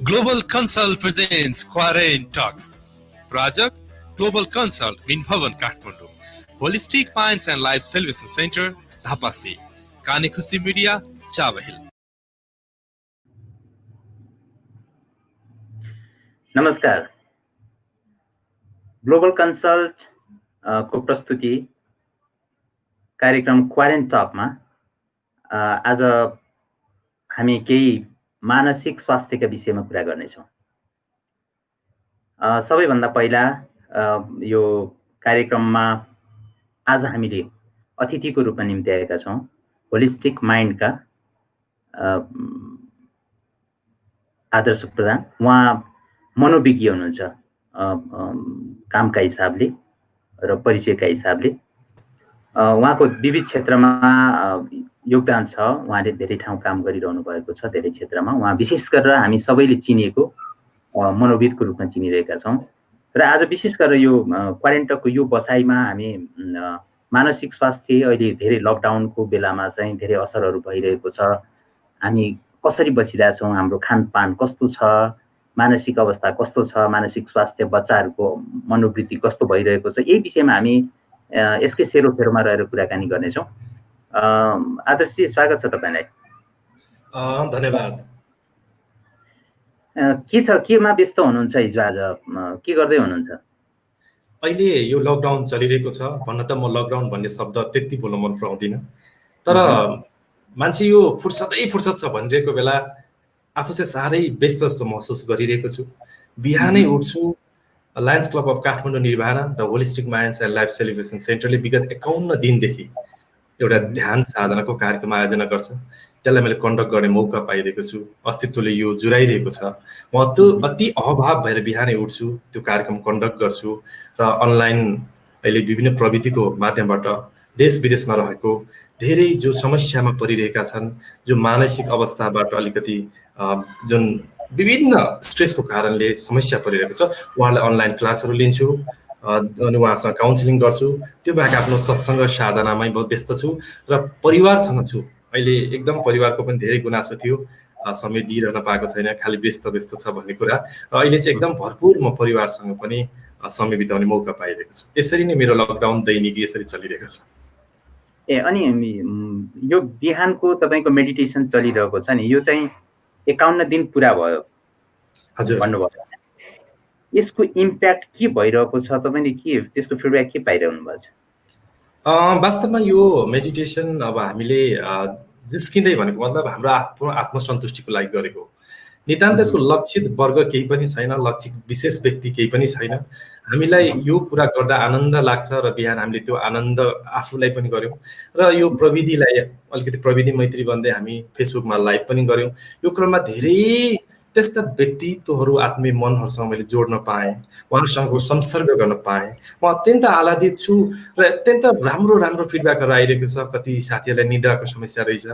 Global Consult presents Quarantine Talk. Project Global Consult in Bhavan, Kathmandu. Holistic Minds and Life Solution Center, Dhapasi. Kane Khushi Media, Chavahil. नमस्कार। Global consult को प्रस्तुति कार्यक्रम quarantine टकमा आज हामी केही मानसिक स्वास्थ्यका विषयमा कुरा गर्नेछौँ। सबैभन्दा पहिला यो कार्यक्रममा आज हामीले अतिथिको रूपमा निम्ति आएका छौँ होलिस्टिक माइन्डका आदर्श प्रधान। उहाँ मनोविज्ञ हुनुहुन्छ कामका हिसाबले र परिचयका हिसाबले। उहाँको विविध क्षेत्रमा योगदान छ। उहाँले धेरै ठाउँ काम गरिरहनु भएको छ, धेरै क्षेत्रमा। उहाँ विशेष गरेर हामी सबैले चिनेको मनोविदको रूपमा चिनिरहेका छौँ। र आज विशेष गरेर यो क्वारेन्टाइनको यो बसाइमा हामी मानसिक स्वास्थ्य अहिले धेरै लकडाउनको बेलामा चाहिँ धेरै असरहरू भइरहेको छ। हामी कसरी बसिरहेछौँ, हाम्रो खानपान कस्तो छ, मानसिक अवस्था कस्तो छ, मानसिक स्वास्थ्य बच्चाहरूको मनोवृत्ति कस्तो भइरहेको छ, यही विषयमा हामी यसकै सेरोफेरोमा रहेर कुराकानी गर्नेछौँ। आदर्शजी, स्वागत छ तपाईँलाई। धन्यवाद। के छ, केमा व्यस्त हुनुहुन्छ हिजो आज, के गर्दै हुनुहुन्छ? अहिले यो लकडाउन चलिरहेको छ। भन्न त म लकडाउन भन्ने शब्द त्यति बोल्न मन पराउँदिनँ, तर मान्छे यो फुर्सद छ भनिरहेको बेला आफू चाहिँ साह्रै व्यस्त जस्तो महसुस गरिरहेको छु। बिहानै उठ्छु, लायन्स क्लब अफ काठमाडौँ निर्वाहना र holistic minds and life celebration सेन्टरले विगत 51 दिनदेखि एउटा ध्यान साधनाको कार्यक्रम आयोजना गर्छ। त्यसलाई मैले कन्डक्ट गर्ने मौका पाइरहेको छु। अस्तित्वले यो जुराइरहेको छ। म अति अभाव भएर बिहानै उठ्छु, त्यो कार्यक्रम कन्डक्ट गर्छु र अनलाइन अहिले विभिन्न प्रविधिको माध्यमबाट देश विदेशमा रहेको धेरै जो समस्यामा परिरहेका छन्, जो मानसिक अवस्थाबाट अलिकति जुन विभिन्न स्ट्रेसको कारणले समस्या परिरहेको छ, उहाँलाई अनलाइन क्लासहरू लिन्छु अनि उहाँसँग काउन्सिलिङ गर्छु। त्यो बाहेक आफ्नो सत्सङ्ग साधनामै बहुत व्यस्त छु र परिवारसँग छु। अहिले एकदम परिवारको पनि धेरै गुनासो थियो, समय दिइरहन पाएको छैन, खालि व्यस्त छ भन्ने कुरा। र अहिले चाहिँ एकदम भरपुर म परिवारसँग पनि समय बिताउने मौका पाइरहेको छु। यसरी नै मेरो लकडाउन दैनिकी यसरी चलिरहेको छ। अनि यो बिहानको तपाईँको मेडिटेसन चलिरहेको छ नि, यो चाहिँ 51 दिन पुरा भयो भन्नुभयो। यसको इम्प्याक्ट के भइरहेको छ, तपाईँले के त्यसको फिडब्याक के पाइरहनु भएको छ? वास्तवमा यो मेडिटेसन अब हामीले जिस्किँदै भनेको मतलब हाम्रो आत्मसन्तुष्टिको लागि गरेको। नितान्त यसको लक्षित वर्ग केही पनि छैन, लक्षित विशेष व्यक्ति केही पनि छैन। हामीलाई यो कुरा गर्दा आनन्द लाग्छ र बिहान हामीले त्यो आनन्द आफूलाई पनि गऱ्यौँ र यो प्रविधिलाई अलिकति प्रविधि मैत्री भन्दै हामी फेसबुकमा लाइभ पनि गऱ्यौँ। यो क्रममा धेरै त्यस्ता व्यक्तित्वहरू आत्मीय मनहरूसँग मैले जोड्न पाएँ, उहाँहरूसँगको संसर्ग गर्न पाएँ। म अत्यन्त आह्लादित छु र अत्यन्त राम्रो फिडब्याकहरू आइरहेको छ। कति साथीहरूलाई निद्राको समस्या रहेछ,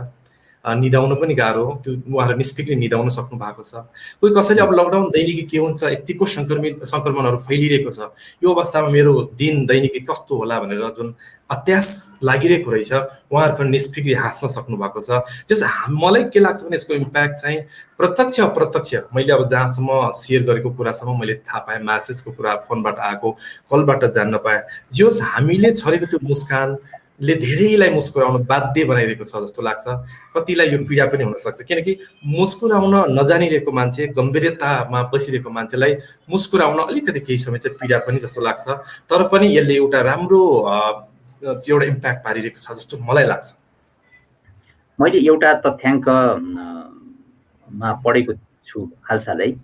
निदाउन पनि गाह्रो, त्यो उहाँहरू निष्फिक्री निदाउन सक्नु भएको छ। कोही कसैले अब लकडाउन दैनिकी के हुन्छ, यतिको सङ्क्रमणहरू फैलिरहेको छ, यो अवस्थामा मेरो दिन दैनिकी कस्तो होला भनेर जुन अत्यास लागिरहेको रहेछ, उहाँहरू पनि निष्फिक्री हाँस्न सक्नु भएको छ। जस मलाई के लाग्छ भने यसको इम्प्याक्ट चाहिँ प्रत्यक्ष अप्रत्यक्ष मैले अब जहाँसम्म सेयर गरेको कुरासम्म मैले थाहा पाएँ, म्यासेजको कुरा, फोनबाट आएको कलबाट जान्न पाएँ, जस हामीले छरेको त्यो मुस्कानले धेरैलाई मुस्कुराउन बाध्य बनाइरहेको छ जस्तो लाग्छ। कतिलाई यो पीडा पनि हुनसक्छ, किनकि मुस्कुराउन नजानिरहेको मान्छे, गम्भीरतामा बसिरहेको मान्छेलाई मुस्कुराउन अलिकति केही समय चाहिँ पीडा पनि जस्तो लाग्छ। तर पनि यसले एउटा राम्रो एउटा इम्प्याक्ट पारिरहेको छ जस्तो मलाई लाग्छ। मैले एउटा तथ्याङ्कमा पढेको छु हालसालै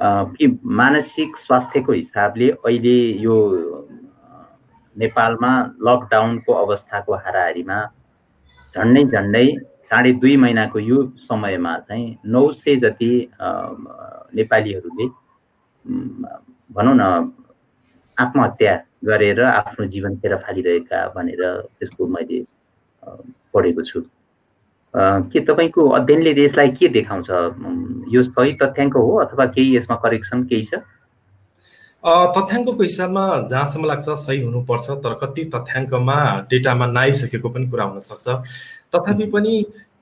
कि मानसिक स्वास्थ्यको हिसाबले अहिले यो नेपालमा लकडाउनको अवस्थाको हाराहारीमा झन्डै 2.5 महिनाको यो समयमा चाहिँ 900 जति नेपालीहरूले भनौँ न आत्महत्या गरेर आफ्नो जीवन खेर फालिरहेका भनेर त्यसको मैले पढेको छु। के तपाईँको अध्ययनले यसलाई के देखाउँछ? यो सही तथ्याङ्क हो अथवा केही यसमा करेक्सन केही छ? तथ्याङ्कको हिसाबमा जहाँसम्म लाग्छ सही हुनुपर्छ, तर कति तथ्याङ्कमा डेटामा नआइसकेको पनि कुरा हुनसक्छ। तथापि पनि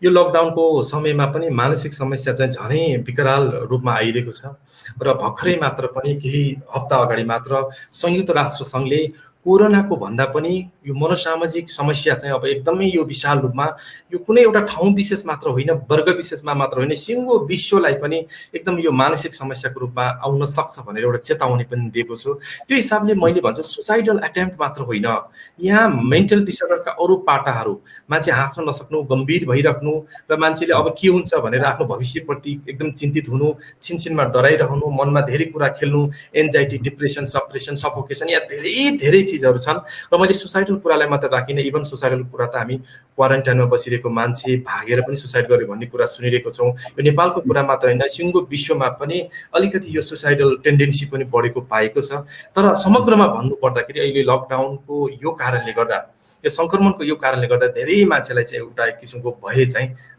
यो लकडाउनको समयमा पनि मानसिक समस्या चाहिँ झनै विकराल रूपमा आइरहेको छ र भर्खरै मात्र पनि केही हप्ता अगाडि मात्र संयुक्त राष्ट्र सङ्घले कोरोनाको भन्दा पनि यो मनोसामाजिक समस्या चाहिँ अब एकदमै यो विशाल रूपमा यो कुनै एउटा ठाउँ विशेष मात्र होइन, वर्ग विशेषमा मात्र होइन, सिङ्गो विश्वलाई पनि एकदम यो मानसिक समस्याको रूपमा आउन सक्छ भनेर एउटा चेतावनी पनि दिएको छु। त्यो हिसाबले मैले भन्छु सुसाइडल एटेम्प्ट मात्र होइन, यहाँ मेन्टल डिसअर्डरका अरू पाटाहरू, मान्छे हाँस्न नसक्नु, गम्भीर भइराख्नु र मान्छेले अब के हुन्छ भनेर आफ्नो भविष्यप्रति एकदम चिन्तित हुनु, छिनछिनमा डराइरहनु, मनमा धेरै कुरा खेल्नु, एन्जाइटी, डिप्रेसन, सप्रेसन, सफोकेसन, या धेरै धेरै चिजहरू छन्। र मैले सुसाइडल कुरालाई मात्र राखिनँ, इभन सुसाइडल कुरा त हामी क्वारेन्टाइनमा बसिरहेको मान्छे भागेर पनि सुसाइड गर्यो भन्ने कुरा सुनिरहेको छौँ। यो नेपालको कुरा मात्र होइन, सिङ्गो विश्वमा पनि अलिकति यो सुसाइडल टेन्डेन्सी पनि बढेको पाएको छ। तर समग्रमा भन्नुपर्दाखेरि अहिले लकडाउनको यो कारणले गर्दा, यो सङ्क्रमणको यो कारणले गर्दा धेरै मान्छेलाई चाहिँ एउटा एक किसिमको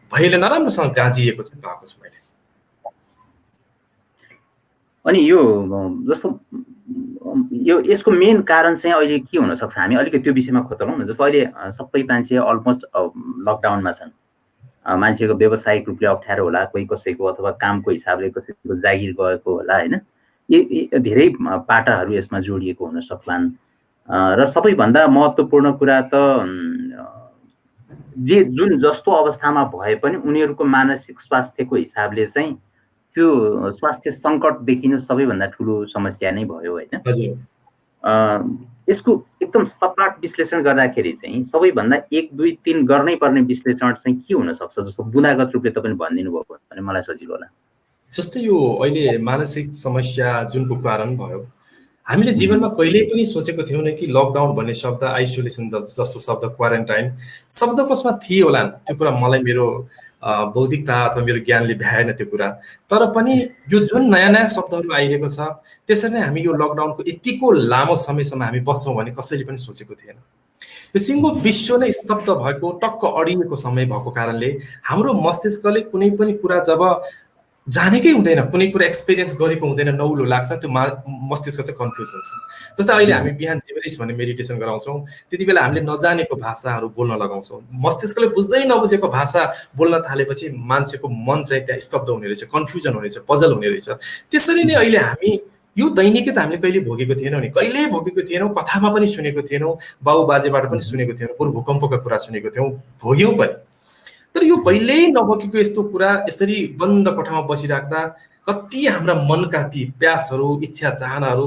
भयले नराम्रोसँग गाँजिएको चाहिँ पाएको छु मैले। अनि यो जस्तो यसको मेन कारण चाहिँ अहिले के हुनसक्छ, हामी अलिकति त्यो विषयमा खोतलौँ न। जस्तो अहिले सबै मान्छे अलमोस्ट लकडाउनमा छन्, मान्छेको व्यावसायिक रूपले अप्ठ्यारो होला, कोही कसैको अथवा कामको हिसाबले कसैको जागिर गएको होला होइन, धेरै पाटाहरू यसमा जोडिएको हुन सक्लान्। र सबैभन्दा महत्त्वपूर्ण कुरा त जुन जस्तो अवस्थामा भए पनि उनीहरूको मानसिक स्वास्थ्यको हिसाबले चाहिँ त्यो स्वास्थ्य सङ्कट देखिनु सबैभन्दा ठुलो समस्या नै भयो होइन। यसको एकदम सपाट विश्लेषण गर्दाखेरि चाहिँ सबैभन्दा 1, 2, 3 गर्नै पर्ने विश्लेषण चाहिँ के हुनसक्छ, जस्तो बुँदागत रूपले तपाईले भनिदिनु भयो भने मलाई सजिलो होला। जस्तो यो अहिले मानसिक समस्या जुनको कारण भयो, हामीले जीवनमा कहिल्यै पनि सोचेको थियौँ कि लकडाउन भन्ने शब्द, आइसोलेसन जस्तो शब्द, क्वारेन्टाइन शब्द कसमा थिए होला, त्यो कुरा मलाई मेरो बौद्धिकता अथवा मेरो ज्ञानले भ्याएन त्यो कुरा। तर पनि यो जुन नयाँ नयाँ शब्दहरू आइरहेको छ, त्यसरी नै हामी यो लकडाउनको यतिको लामो समयसम्म हामी बस्छौँ भने कसैले पनि सोचेको थिएन। यो सिङ्गो विश्व नै स्तब्ध भएको, टक्क अडिएको समय भएको कारणले हाम्रो मस्तिष्कले कुनै पनि कुरा जब जानेकै हुँदैन, कुनै कुरा एक्सपिरियन्स गरेको हुँदैन, नौलो लाग्छ, त्यो मस्तिष्क चाहिँ कन्फ्युज हुन्छ। जस्तै अहिले हामी बिहान जेवरिस भन्ने मेडिटेसन गराउँछौँ, त्यति बेला हामीले नजानेको भाषाहरू बोल्न लगाउँछौँ, मस्तिष्कले बुझ्दै नबुझेको भाषा बोल्न थालेपछि मान्छेको मन चाहिँ त्यहाँ स्तब्ध हुने रहेछ, कन्फ्युजन हुने रहेछ, पजल हुने रहेछ। त्यसरी नै अहिले हामी यो दैनिकै त हामीले कहिले भोगेको थिएनौँ नि, कहिल्यै भोगेको थिएनौँ, कथामा पनि सुनेको थिएनौँ, बाउ बाजेबाट पनि सुनेको थिएनौँ, बरु भूकम्पका कुरा सुनेको थियौँ, भोग्यौँ पनि। तर यो कहिल्यै नभोगेको यस्तो कुरा यसरी बन्द कोठामा बसिराख्दा कति हाम्रा मनका ती प्यासहरू, इच्छा चाहनाहरू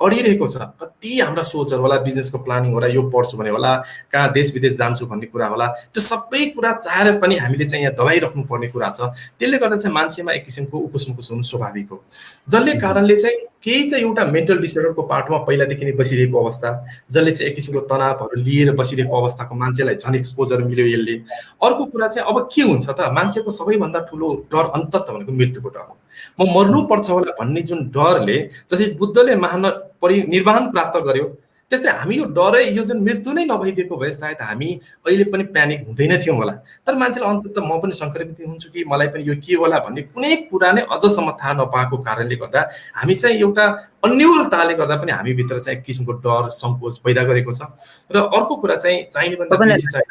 अडिरहेको छ, कति हाम्रा सोचहरू होला, बिजनेसको प्लानिङ होला, यो पढ्छु भने होला, कहाँ देश विदेश जान्छु भन्ने कुरा होला, त्यो सबै कुरा चाहेर पनि हामीले चाहिँ यहाँ दबाइराख्नु पर्ने कुरा छ। त्यसले गर्दा चाहिँ मान्छेमा एक किसिमको उकुस मुकुस हुनु स्वाभाविक हो, जसले कारणले चाहिँ केही चाहिँ एउटा मेन्टल डिसअर्डरको पार्टमा पहिलादेखि नै बसिरहेको अवस्था, जसले चाहिँ एक किसिमको तनावहरू लिएर बसिरहेको अवस्थाको मान्छेलाई झन् एक्सपोजर मिल्यो यसले। अर्को कुरा चाहिँ अब के हुन्छ त, मान्छेको सबैभन्दा ठुलो डर अन्तत भनेको मृत्युको डर हो। म मर्नुपर्छ होला भन्ने जुन डरले, जसरी बुद्धले निर्वाण प्राप्त गर्यो, त्यस्तै हामी यो डरै, यो जुन मृत्यु नै नभइदिएको भए सायद हामी अहिले पनि प्यानिक हुँदैन थियौँ होला। तर मान्छेलाई अन्तत म पनि सङ्क्रमित हुन्छु कि मलाई पनि यो के होला भन्ने कुनै कुरा नै अझसम्म थाहा नपाएको कारणले गर्दा हामी चाहिँ एउटा अन्योलताले गर्दा पनि हामी भित्र चाहिँ एक किसिमको डर, सङ्कोच पैदा गरेको छ। र अर्को कुरा चाहिँ चाहिने भन्दा बेसी चाहिँ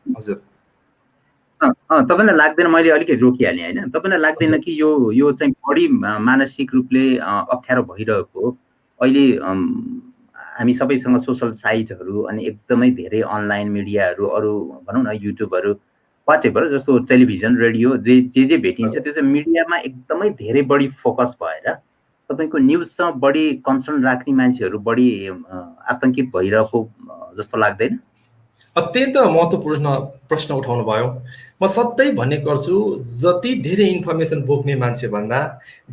हजुर तपाईँलाई लाग्दैन, मैले अलिकति रोकिहालेँ होइन, तपाईँलाई लाग्दैन कि यो चाहिँ बढी मानसिक रूपले अप्ठ्यारो भइरहेको अहिले हामी सबैसँग सोसल साइटहरू अनि एकदमै धेरै अनलाइन मिडियाहरू, अरू भनौँ न युट्युबहरू, वाटेभर, जस्तो टेलिभिजन, रेडियो, जे भेटिन्छ त्यो चाहिँ मिडियामा एकदमै धेरै बढी फोकस भएर तपाईँको न्युजसँग बढी कन्सर्न राख्ने मान्छेहरू बढी आतङ्कित भइरहेको जस्तो लाग्दैन? अत्यन्त महत्त्वपूर्ण प्रश्न उठाउनु भयो। म सधैँ भन्ने गर्छु, जति धेरै इन्फर्मेसन बोक्ने मान्छे भन्दा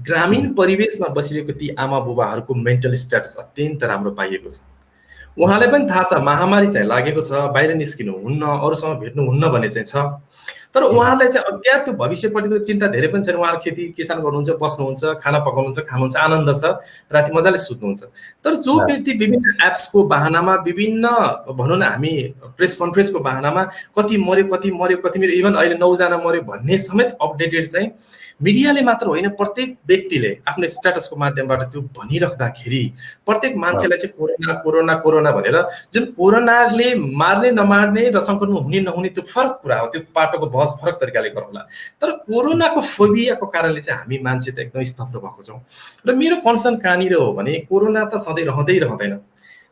ग्रामीण परिवेशमा बसिरहेको ती आमा बुबाहरूको मेन्टल स्ट्याटस अत्यन्त राम्रो पाइएको छ। उहाँलाई पनि थाहा छ महामारी चाहिँ लागेको छ, बाहिर निस्किनु हुन्न, अरूसँग भेट्नु हुन्न भन्ने चाहिँ छ। तर उहाँहरूलाई चाहिँ अज्ञात त्यो भविष्यप्रतिको चिन्ता धेरै पनि छैन। उहाँहरू खेती किसान गर्नुहुन्छ, बस्नुहुन्छ, खाना पकाउनुहुन्छ, खानुहुन्छ, आनन्द छ, राति मजाले सुत्नुहुन्छ। तर जो व्यक्ति विभिन्न एप्सको बहानामा, विभिन्न भनौँ न हामी प्रेस कन्फरेन्सको बहानामा कति मर्यो, इभन अहिले 9 जना मर्यो भन्ने समेत अपडेटेड चाहिँ मिडियाले मात्र होइन, प्रत्येक व्यक्तिले आफ्नो स्ट्याटसको माध्यमबाट त्यो भनिराख्दाखेरि प्रत्येक मान्छेलाई चाहिँ कोरोना कोरोना कोरोना भनेर, जुन कोरोनाले मार्ने नमार्ने र सङ्क्रमण हुने नहुने त्यो फरक कुरा हो, त्यो पाटोको भर सहज फरक तरिकाले गरौँला। तर कोरोनाको फोबियाको कारणले चाहिँ हामी मान्छे त एकदमै स्तब्ध भएको छौँ। र मेरो कन्सर्न कहाँनिर हो भने कोरोना त सधैँ रहँदैन।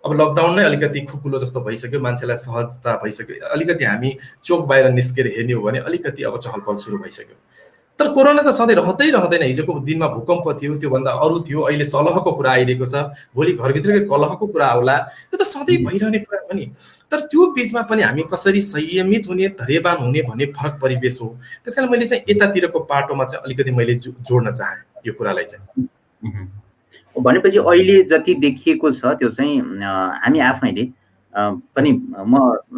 अब लकडाउन नै अलिकति खुकुलो जस्तो भइसक्यो, मान्छेलाई सहजता भइसक्यो, अलिकति हामी चोक बाहिर निस्केर हेर्ने हो भने अलिकति अब चहल पहल सुरु भइसक्यो। तर कोरोना त सधैँ रहँदैन। हिजोको दिनमा भूकम्प थियो, त्योभन्दा अरू थियो, अहिले सलहको कुरा आइरहेको छ, भोलि घरभित्रकै कलहको कुरा आउला, यो त सधैँ भइरहने कुरा हो नि। तर त्यो बिचमा पनि हामी कसरी संयमित हुने, धैर्यवान हुने भन्ने फरक परिवेश हो। त्यस कारण मैले चाहिँ यतातिरको पाटोमा चाहिँ अलिकति मैले जोड्न चाहेँ यो कुरालाई चाहिँ। भनेपछि अहिले जति देखिएको छ त्यो चाहिँ हामी आफैले पनि म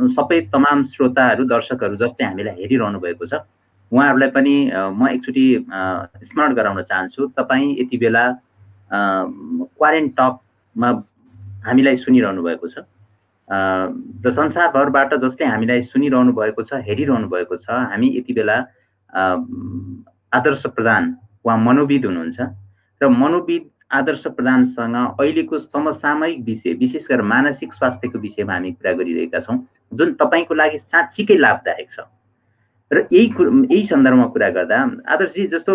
सबै तमाम श्रोताहरू दर्शकहरू जसले हामीलाई हेरिरहनु भएको छ उहाँहरूलाई पनि म एकचोटि स्मरण गराउन चाहन्छु। तपाईँ यति बेला क्वारेन्ट टकमा हामीलाई सुनिरहनु भएको छ र संसारभरबाट जसले हामीलाई सुनिरहनु भएको छ, हेरिरहनु भएको छ, हामी यति बेला आदर्श प्रधान उहाँ मनोविद हुनुहुन्छ र मनोविद आदर्श प्रधानसँग अहिलेको समसामयिक विषय, विशेष गरेर मानसिक स्वास्थ्यको विषयमा हामी कुरा गरिरहेका छौँ, जुन तपाईँको लागि साँच्चीकै लाभदायक छ। र यही सन्दर्भमा कुरा गर्दा आदर्शजी जस्तो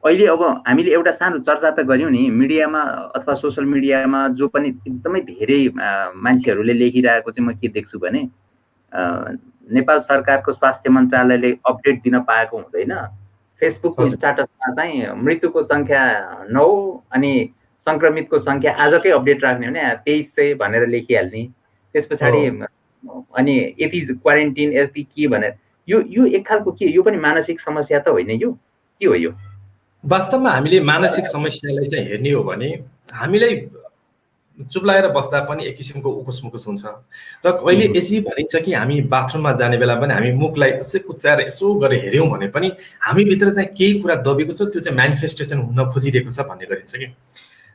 अहिले अब हामीले एउटा सानो चर्चा त गऱ्यौँ नि मिडियामा अथवा सोसल मिडियामा, जो पनि एकदमै धेरै मान्छेहरूले लेखिरहेको चाहिँ म के देख्छु भने नेपाल सरकारको स्वास्थ्य मन्त्रालयले अपडेट दिन पाएको हुँदैन। फेसबुकको स्ट्याटसमा चाहिँ मृत्युको सङ्ख्या 9 अनि सङ्क्रमितको सङ्ख्या आजकै अपडेट राख्ने भने 2300 भनेर लेखिहाल्ने, त्यस पछाडि अनि यति क्वारेन्टिन यति के भनेर यो एक खालको के, यो पनि मानसिक समस्या त होइन, यो के हो? यो वास्तवमा हामीले मानसिक समस्यालाई चाहिँ हेर्ने हो भने हामीलाई चुप्लाएर बस्दा पनि एक किसिमको उकुस मुकुस हुन्छ र कहिले यसरी भनिन्छ कि हामी बाथरुममा जाने बेला पनि हामी मुखलाई यसो कुच्चाएर यसो गरेर हेऱ्यौँ भने पनि हामीभित्र चाहिँ केही कुरा दबेको छ, त्यो चाहिँ म्यानिफेस्टेसन हुन खोजिरहेको छ भन्ने गरिन्छ कि।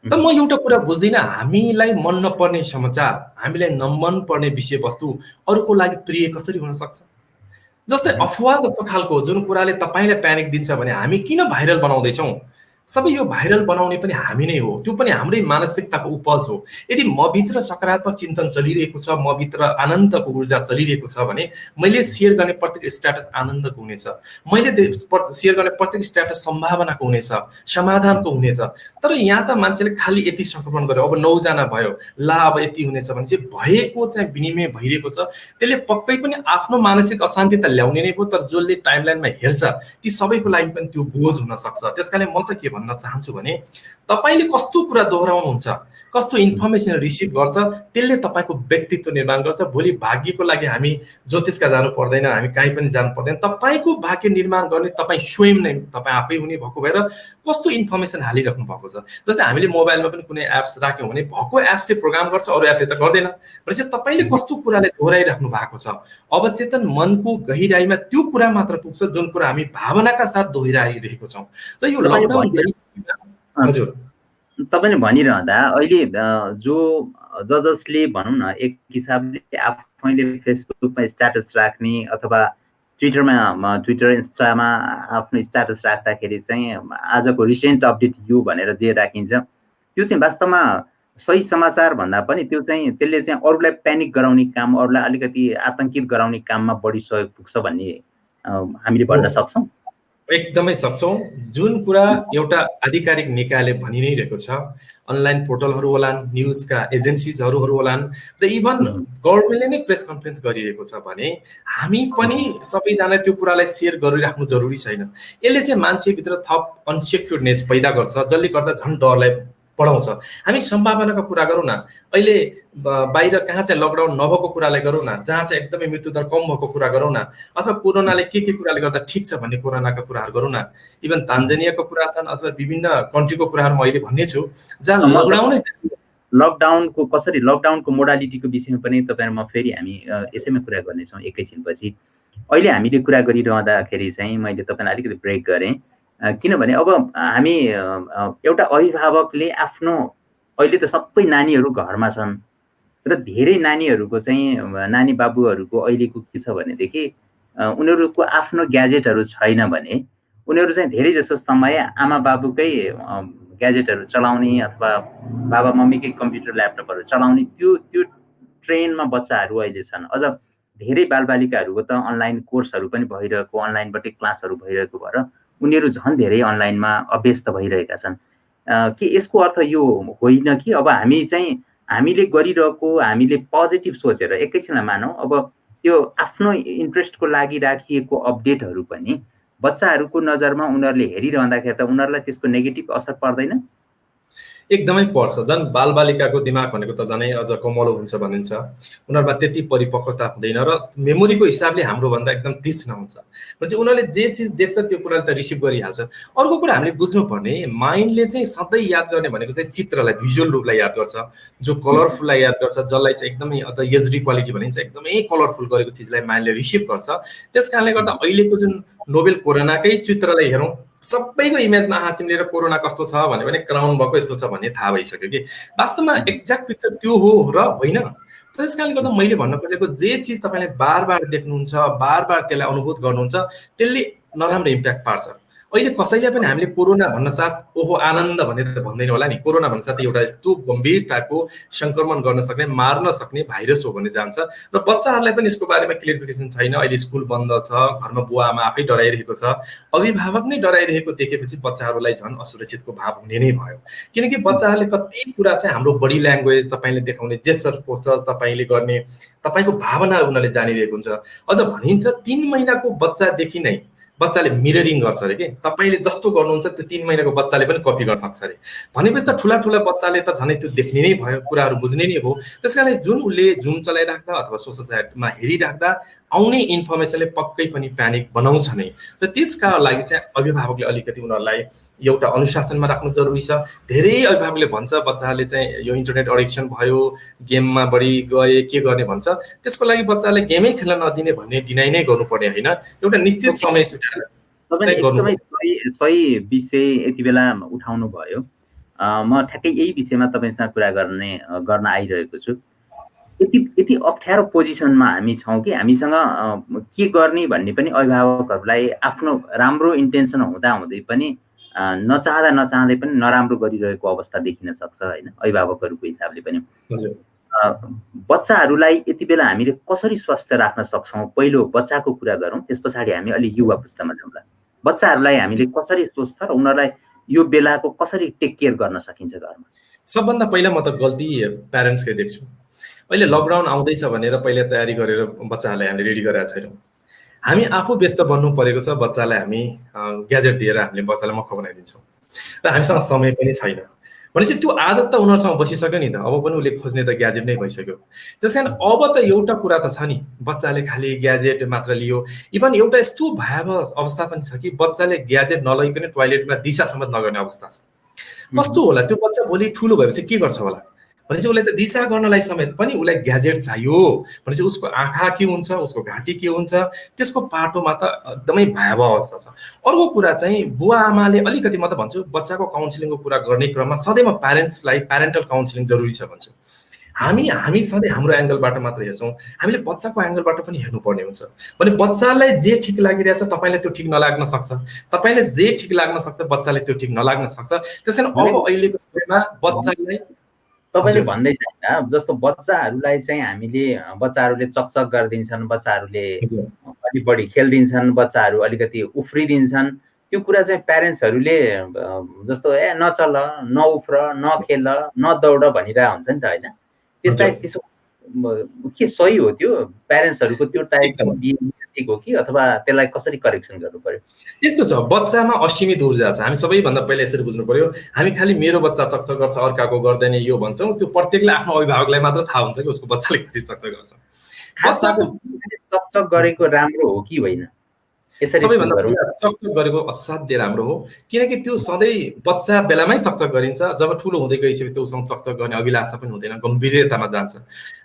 त म एउटा कुरा बुझ्दिनँ, हामीलाई मन नपर्ने समाचार, हामीलाई नमन पर्ने विषयवस्तु अरूको लागि प्रिय कसरी हुन सक्छ? जस्तै अफवाह जस्तो खालको जुन कुराले तपाईँलाई प्यानिक दिन्छ भने हामी किन भाइरल बनाउँदैछौँ? सबै यो भाइरल बनाउने पनि हामी नै हो, त्यो पनि हाम्रै मानसिकताको उपज हो। यदि मभित्र सकारात्मक चिन्तन चलिरहेको छ, मभित्र आनन्दको ऊर्जा चलिरहेको छ भने मैले सेयर गर्ने प्रत्येक स्ट्याटस आनन्दको हुनेछ, मैले सेयर गर्ने प्रत्येक स्ट्याटस सम्भावनाको हुनेछ, समाधानको हुनेछ। तर यहाँ त मान्छेले खालि यति सङ्क्रमण गर्यो, अब 9 जना भयो, ला अब यति हुनेछ भने चाहिँ भएको चाहिँ विनिमय भइरहेको छ, त्यसले पक्कै पनि आफ्नो मानसिक अशान्ति त ल्याउने नै हो। तर जसले टाइमलाइनमा हेर्छ ती सबैको लागि पनि त्यो बोझ हुन सक्छ। त्यसकारण म त के भन्न चाहन्छु भने तपाईले कस्तो कुरा दोहोऱ्याउनुहुन्छ, कस्तो इन्फर्मेसन रिसिभ गर्छ, त्यसले तपाईँको व्यक्तित्व निर्माण गर्छ। भोलि भाग्यको लागि हामी ज्योतिषका जानु पर्दैन, हामी कहीँ पनि जानु पर्दैन। तपाईँको भाग्य निर्माण गर्ने तपाईँ स्वयं नै तपाईँ आफै हुने भएको भएर कस्तो इन्फर्मेसन हालिराख्नु भएको छ। जस्तै हामीले मोबाइलमा पनि कुनै एप्स राख्यौँ भने भएको एप्सले प्रोग्राम गर्छ, अरू एपले त गर्दैन। भनेपछि तपाईँले कस्तो कुराले दोहोऱ्याइराख्नु भएको छ, अवचेतन मनको गहिराइमा त्यो कुरा मात्र पुग्छ जुन कुरा हामी भावनाका साथ दोहोऱ्याइरहेको छौँ। र यो लकडाउन हजुर तपाईँले भनिरहँदा अहिले जसले भनौँ न एक हिसाबले आफैले फेसबुकमा स्ट्याटस राख्ने अथवा ट्विटर इन्स्टामा आफ्नो स्ट्याटस राख्दाखेरि चाहिँ आजको रिसेन्ट अपडेट यो भनेर जे राखिन्छ त्यो चाहिँ वास्तवमा सही समाचार भन्दा पनि त्यसले चाहिँ अरूलाई प्यानिक गराउने काम, अरूलाई अलिकति आतंकित गराउने काममा बढी सहयोग पुग्छ भन्ने हामीले भन्न सक्छौँ। एकदमै सक्छौँ। जुन कुरा एउटा आधिकारिक निकायले भनि नै रहेको छ, अनलाइन पोर्टलहरू होलान्, न्युजका एजेन्सिजहरू होलान् र इभन गभर्मेन्टले नै प्रेस कन्फरेन्स गरिरहेको छ भने हामी पनि सबैजना त्यो कुरालाई सेयर गरिराख्नु जरुरी छैन। यसले चाहिँ मान्छेभित्र थप अनसेक्युरनेस पैदा गर्छ, जसले गर्दा झन् डरलाई बढाउँछ। हामी सम्भावनाको कुरा गरौँ न, अहिले बाहिर कहाँ चाहिँ लकडाउन नभएको कुरालाई गरौँ न, जहाँ चाहिँ एकदमै मृत्युदर कम भएको कुरा गरौँ न, अथवा कोरोनाले के कुराले गर्दा ठिक छ भन्ने कोरोनाका कुराहरू गरौँ न। इभन तान्जानियाको कुरा छन् अथवा विभिन्न कन्ट्रीको कुराहरू म अहिले भन्ने छु जहाँ लकडाउनको मोडालिटीको विषयमा पनि तपाईँ म फेरि हामी यसैमा कुरा गर्नेछौँ एकैछिनपछि। अहिले हामीले कुरा गरिरहँदाखेरि चाहिँ मैले तपाईँलाई अलिकति ब्रेक गरेँ, किनभने अब हामी एउटा अभिभावकले आफ्नो अहिले त सबै नानीहरू घरमा छन् र धेरै नानीहरूको चाहिँ नानी बाबुहरूको अहिलेको के छ भनेदेखि उनीहरूको आफ्नो ग्याजेटहरू छैन भने उनीहरू चाहिँ धेरै जसो समय आमा बाबुकै ग्याजेटहरू चलाउने अथवा बाबा मम्मीकै कम्प्युटर ल्यापटपहरू चलाउने त्यो ट्रेनमा बच्चाहरू अहिले छन्। अझ धेरै बालबालिकाहरूको त अनलाइन कोर्सहरू पनि भइरहेको, अनलाइनबाटै क्लासहरू भइरहेको भएर उनीहरू झन् धेरै अनलाइनमा अभ्यस्त भइरहेका छन्। के यसको अर्थ यो होइन कि अब हामीले गरिरहेको, हामीले पोजिटिभ सोचेर एकैछिनलाई मानौँ, अब त्यो आफ्नो इन्ट्रेस्टको लागि राखिएको अपडेटहरू पनि बच्चाहरूको नजरमा उनीहरूले हेरिरहँदाखेरि त उनीहरूलाई त्यसको नेगेटिभ असर पर्दैन? एकदमै पर्छ। झन् बालबालिकाको दिमाग भनेको त झनै अझ कमलो हुन्छ भनिन्छ। उनीहरूमा त्यति परिपक्वता हुँदैन र मेमोरीको हिसाबले हाम्रोभन्दा एकदम तीक्ष्ण हुन्छ। भनेपछि उनीहरूले जे चिज देख्छ त्यो कुराले त रिसिभ गरिहाल्छ। अर्को कुरा हामीले बुझ्नुपर्ने, माइन्डले चाहिँ सधैँ याद गर्ने भनेको चाहिँ चित्रलाई, भिजुअल रूपलाई याद गर्छ, जो कलरफुललाई याद गर्छ, जसलाई चाहिँ एकदमै अथवा एचडी क्वालिटी भनिन्छ, एकदमै कलरफुल गरेको चिजलाई माइन्डले रिसिभ गर्छ। त्यस कारणले गर्दा अहिलेको जुन नोबेल कोरोनाकै चित्रलाई हेरौँ, सबैको इमेजमा आँखा चिम्लेर कोरोना कस्तो छ भने क्राउन भएको यस्तो छ भन्ने थाहा भइसक्यो कि वास्तवमा एक्ज्याक्ट पिक्चर त्यो हो र होइन। त्यस कारणले गर्दा मैले भन्न खोजेको, जे चिज तपाईँले बार बार देख्नुहुन्छ, बार बार त्यसलाई अनुभूत गर्नुहुन्छ, त्यसले नराम्रो इम्प्याक्ट पार्छ। अहिले कसैले पनि हामीले कोरोना भन्न साथ ओहो आनन्द भन्ने त भन्दैन होला नि। कोरोना भन्न साथ एउटा यस्तो गम्भीर टाइपको संक्रमण गर्न सक्ने, मार्न सक्ने भाइरस हो भन्ने जान्छ र बच्चाहरूलाई पनि यसको बारेमा क्लियरिफिकेसन छैन। अहिले स्कुल बन्द छ, घरमा बुवा आमा आफै डराइरहेको छ, अभिभावक नै डराइरहेको देखेपछि बच्चाहरूलाई झन् असुरक्षितको भाव हुने नै भयो। किनकि बच्चाहरूले कति कुरा चाहिँ हाम्रो बडी ल्याङ्ग्वेज, तपाईँले देखाउने जेस्चर पोस्चर, तपाईँले गर्ने तपाईँको भावना उनीहरूले जानिरहेको हुन्छ। अझ भनिन्छ 3 महिनाको बच्चादेखि नै बच्चाले मिररिङ गर्छ अरे के, तपाईँले जस्तो गर्नुहुन्छ त्यो 3 महिनाको बच्चाले पनि कपी गर्न सक्छ अरे। भनेपछि त ठुला ठुला बच्चाले त झनै त्यो देख्ने नै भयो, कुराहरू बुझ्ने नै हो। त्यसकारणले जुन उसले जुम चलाइराख्दा अथवा सोसल साइटमा हेरिराख्दा आउने इन्फर्मेसनले पक्कै पनि प्यानिक बनाउँछ नै। र त्यसका लागि चाहिँ अभिभावकले अलिकति उनीहरूलाई एउटा अनुशासनमा राख्नु जरुरी छ। धेरै अभिभावकले भन्छ बच्चाहरूले चाहिँ यो इन्टरनेट एडिक्सन भयो, गेममा बढी गए, के गर्ने भन्छ। त्यसको लागि बच्चाले गेमै खेल्न नदिने भन्ने डिनाइ नै गर्नुपर्ने होइन, एउटा निश्चित समय छुट्याएर एकदमै सही विषय यति बेला उठाउनु भयो। म ठ्याक्कै यही विषयमा तपाईँसँग कुरा गर्न आइरहेको छु। यति अप्ठ्यारो पोजिसनमा हामी छौँ कि हामीसँग के गर्ने भन्ने पनि अभिभावकहरूलाई आफ्नो राम्रो इन्टेन्सन हुँदै पनि नचाहँदै पनि नराम्रो गरिरहेको अवस्था देखिन सक्छ होइन, अभिभावकहरूको हिसाबले पनि। बच्चाहरूलाई यति बेला हामीले कसरी स्वस्थ राख्न सक्छौँ? पहिलो बच्चाको कुरा गरौँ, त्यस पछाडि हामी अलि युवा पुस्तामा जाउँला। बच्चाहरूलाई हामीले कसरी स्वस्थ र उनीहरूलाई यो बेलाको कसरी टेक केयर गर्न सकिन्छ घरमा? सबभन्दा पहिला म त गल्ती प्यारेन्ट्सकै देख्छु। अहिले लकडाउन आउँदैछ भनेर पहिले तयारी गरेर बच्चाहरूलाई हामीले रेडी गरेका छैनौँ। हामी आफू व्यस्त बन्नु परेको छ, बच्चालाई हामी ग्याजेट दिएर हामीले बच्चालाई मक्ख बनाइदिन्छौँ र हामीसँग समय पनि छैन। भनेपछि त्यो आदत त उनीहरूसँग बसिसक्यो नि त, अब पनि उसले खोज्ने त ग्याजेट नै भइसक्यो। त्यस कारण अब त एउटा कुरा त छ नि, बच्चाले खालि ग्याजेट मात्र लियो। इभन एउटा यस्तो भयावह अवस्था पनि छ कि बच्चाले ग्याजेट नलगिकन टोयलेटमा दिशासम्म नगर्ने अवस्था छ। कस्तो होला त्यो बच्चा भोलि ठुलो भएपछि के गर्छ होला? भनेपछि उसलाई त दिशा गर्नलाई समेत पनि उसलाई ग्याजेट चाहियो। भनेपछि उसको आँखा के हुन्छ, उसको घाँटी के हुन्छ, त्यसको पाटोमा त एकदमै भयावह अवस्था छ। अर्को कुरा चाहिँ बुवा आमाले अलिकति म त भन्छु बच्चाको काउन्सिलिङको कुरा गर्ने क्रममा सधैँ म प्यारेन्ट्सलाई प्यारेन्टल काउन्सिलिङ जरुरी छ भन्छु। हामी सधैँ हाम्रो एङ्गलबाट मात्र हेर्छौँ, हामीले बच्चाको एङ्गलबाट पनि हेर्नुपर्ने हुन्छ। भने बच्चालाई जे ठिक लागिरहेछ तपाईँलाई त्यो ठिक नलाग्न सक्छ, तपाईँले जे ठिक लाग्न सक्छ बच्चाले त्यो ठिक नलाग्न सक्छ। त्यसैले अब अहिलेको समयमा बच्चालाई तपाईँले भन्दै छैन जस्तो बच्चाहरूले चकचक गरिदिन्छन्, बच्चाहरूले अलि बढी खेलिदिन्छन्, बच्चाहरू अलिकति उफ्रिदिन्छन्, त्यो कुरा चाहिँ प्यारेन्ट्सहरूले जस्तो नचल, नउफ्र, नखेल, नदौड भनिरहेको हुन्छ नि त होइन? त्यसलाई त्यसो के सही हो? त्यो प्यारेन्ट्सहरूको त्यो टाइपको बिहेभियर ठिक हो कि अथवा त्यसलाई कसरी करेक्सन गर्नु पर्यो? यस्तो छ, बच्चामा असीमित ऊर्जा छ। हामी सबैभन्दा पहिला यसरी बुझ्नु पर्यो, हामी खालि मेरो बच्चा चकचक गर्छ अर्काको गर्दैन यो भन्छौँ। त्यो प्रत्येकले आफ्नो अभिभावकलाई मात्र थाहा हुन्छ कि उसको बच्चाले कति चकचक गर्छ। बच्चाको चकचक गरेको राम्रो हो कि होइन? सबैभन्दा पहिला चकचक गरेको असाध्य राम्रो हो, किनकि त्यो सधैँ बच्चा बेलामै चकचक गरिन्छ। जब ठुलो हुँदै गइसकेपछि त उसँग चकचक गर्ने अभिलाषा पनि हुँदैन, गम्भीरतामा जान्छ।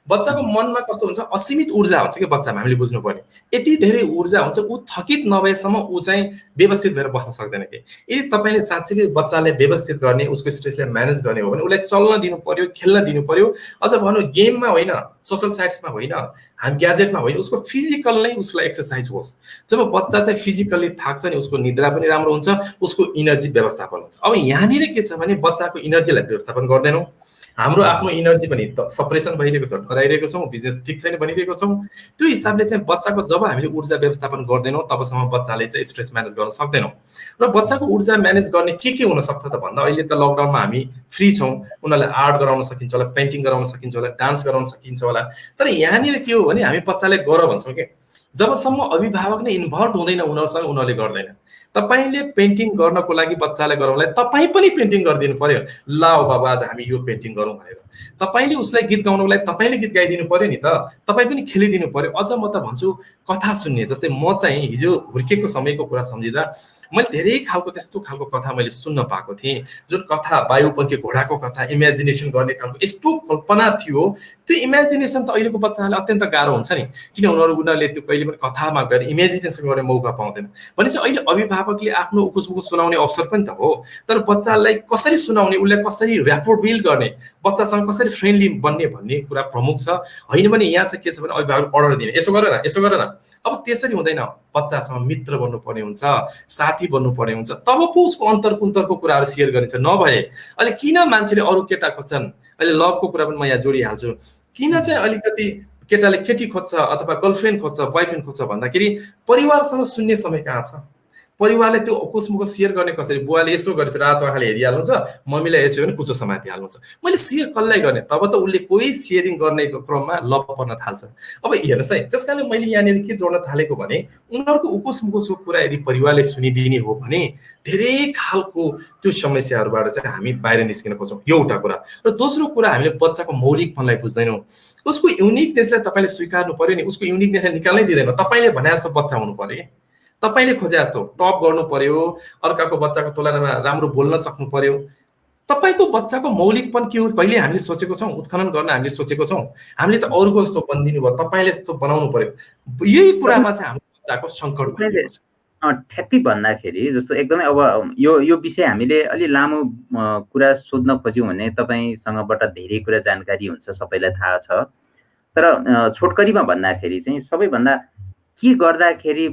बच्चाको मनमा कस्तो हुन्छ, असीमित ऊर्जा हुन्छ कि बच्चामा, हामीले बुझ्नु पर्ने। यति धेरै ऊर्जा हुन्छ, ऊ थकित नभएसम्म ऊ चाहिँ व्यवस्थित भएर बस्न सक्दैन कि। यदि तपाईँले साँच्चै बच्चालाई व्यवस्थित गर्ने, उसको स्ट्रेसलाई म्यानेज गर्ने हो भने उसलाई चल्न दिनु पर्यो, खेल्न दिनु पर्यो। अझ भनौँ गेममा होइन, सोसल साइट्समा होइन, हामी ग्याजेटमा होइन, उसको फिजिकल नै उसलाई एक्सर्साइज होस्। जब बच्चा चाहिँ फिजिकल्ली थाक्छ नि उसको निद्रा पनि राम्रो हुन्छ, उसको इनर्जी व्यवस्थापन हुन्छ। अब यहाँनिर के छ भने बच्चाको इनर्जीलाई व्यवस्थापन गर्दैनौँ, हाम्रो आफ्नो इनर्जी पनि सप्रेसन भइरहेको छ, डराइरहेको छौँ, बिजनेस ठिक छैन भनिरहेको छौँ। त्यो हिसाबले चाहिँ बच्चाको जब हामीले ऊर्जा व्यवस्थापन गर्दैनौँ तबसम्म बच्चाले चाहिँ स्ट्रेस म्यानेज गर्न सक्दैनौँ। र बच्चाको ऊर्जा म्यानेज गर्ने के हुनसक्छ त भन्दा अहिले त लकडाउनमा हामी फ्री छौँ, उनीहरूलाई आर्ट गराउन सकिन्छ होला, पेन्टिङ गराउन सकिन्छ होला, डान्स गराउन सकिन्छ होला। तर यहाँनिर के हो भने हामी बच्चाले गर भन्छौँ कि जबसम्म अभिभावक नै इन्भल्भ हुँदैन उनीहरूसँग उनीहरूले गर्दैन। तपाईँले पेन्टिङ गर्नको लागि बच्चालाई गराउनलाई तपाईँ पनि पेन्टिङ गरिदिनु पर्यो। ल बाबा आज हामी यो पेन्टिङ गरौँ भनेर तपाईँले उसलाई गीत गाउनको लागि तपाईँले गीत गाइदिनु पर्यो नि त, तपाईँ पनि खेलिदिनु पर्यो। अझ म त भन्छु कथा सुन्ने, जस्तै म चाहिँ हिजो हुर्केको समयको कुरा सम्झिँदा मैले धेरै खालको त्यस्तो खालको कथा मैले सुन्न पाएको थिएँ, जुन कथा वायुपङ्खे घोडाको कथा, इमेजिनेसन गर्ने खालको यस्तो कल्पना थियो। त्यो इमेजिनेसन त अहिलेको बच्चाहरूलाई अत्यन्त गाह्रो हुन्छ नि, किन उनीहरूले त्यो कहिले पनि कथामा गएर इमेजिनेसन गर्ने मौका पाउँदैन। भनेपछि अहिले अभिभावकले आफ्नो उकुस सुनाउने अवसर पनि त हो, तर बच्चालाई कसरी सुनाउने, उसलाई कसरी ऱ्यापोर्ट बिल्ड गर्ने, बच्चासँग कसरी फ्रेन्डली बन्ने भन्ने कुरा प्रमुख छ। होइन भने यहाँ चाहिँ के छ भने अभिभावकले अर्डर दिने, यसो गर न यसो गर न। अब त्यसरी हुँदैन, बच्चासँग मित्र बन्नुपर्ने हुन्छ, साथी बन्नुपर्ने हुन्छ, तब पो उसको अन्तरकुन्तरको कुराहरू सेयर गरिन्छ। नभए अहिले किन मान्छेले अरू केटा खोज्छन्, अहिले लभको कुरा पनि म यहाँ जोडिहाल्छु, किन चाहिँ अलिकति केटाले केटी खोज्छ अथवा गर्लफ्रेन्ड खोज्छ, बोयफ्रेन्ड खोज्छ भन्दाखेरि परिवारसँग सुन्ने समय कहाँ छ। परिवारले त्यो कुसमुको सेयर गर्ने कसरी, बुवाले यसो गरेछ रातो आँखाले हेरिहाल्नुहुन्छ, मम्मीलाई यसो भने कुचो समातिहाल्नुहुन्छ, मैले सेयर कसलाई गर्ने, तब त उसले कोही सेयरिङ गर्नेको क्रममा लभ पर्न थाल्छ। अब हेर्नुहोस् है, त्यस कारणले मैले यहाँनिर के जोड्न थालेको भने उनीहरूको उकुसमुकुसको कुरा यदि परिवारले सुनिदिने हो भने धेरै खालको त्यो समस्याहरूबाट चाहिँ हामी बाहिर निस्किन खोज्छौँ, एउटा कुरा। र दोस्रो कुरा, हामीले बच्चाको मौलिकपनलाई बुझ्दैनौँ, उसको युनिकनेसलाई तपाईँले स्वीकार्नु पर्यो नि, उसको युनिकनेसलाई निकाल्नै दिँदैन। तपाईँले भने जस्तो बच्चा हुनु पर्यो, तपाईँले खोजे जस्तो टप गर्नु पर्यो, अर्काको बच्चाको तुलनामा राम्रो बोल्न सक्नु पर्यो। तपाईँको बच्चाको मौलिकपन के हो कहिले हामीले सोचेको छौँ, उत्खनन गर्न हामीले सोचेको छौँ? हामीले त अरूको जस्तो बनिदिनु भयो, तपाईँले जस्तो बनाउनु पर्यो। यही कुरामा चाहिँ हाम्रो बच्चाको सङ्कट भइरहेको छ। ठ्याक्कै भन्दाखेरि जस्तो एकदमै अब यो विषय हामीले अलि लामो कुरा सोध्न खोज्यौँ भने तपाईँसँगबाट धेरै कुरा जानकारी हुन्छ, सबैलाई थाहा छ। तर छोटकरीमा भन्दाखेरि चाहिँ सबैभन्दा के गर्दाखेरि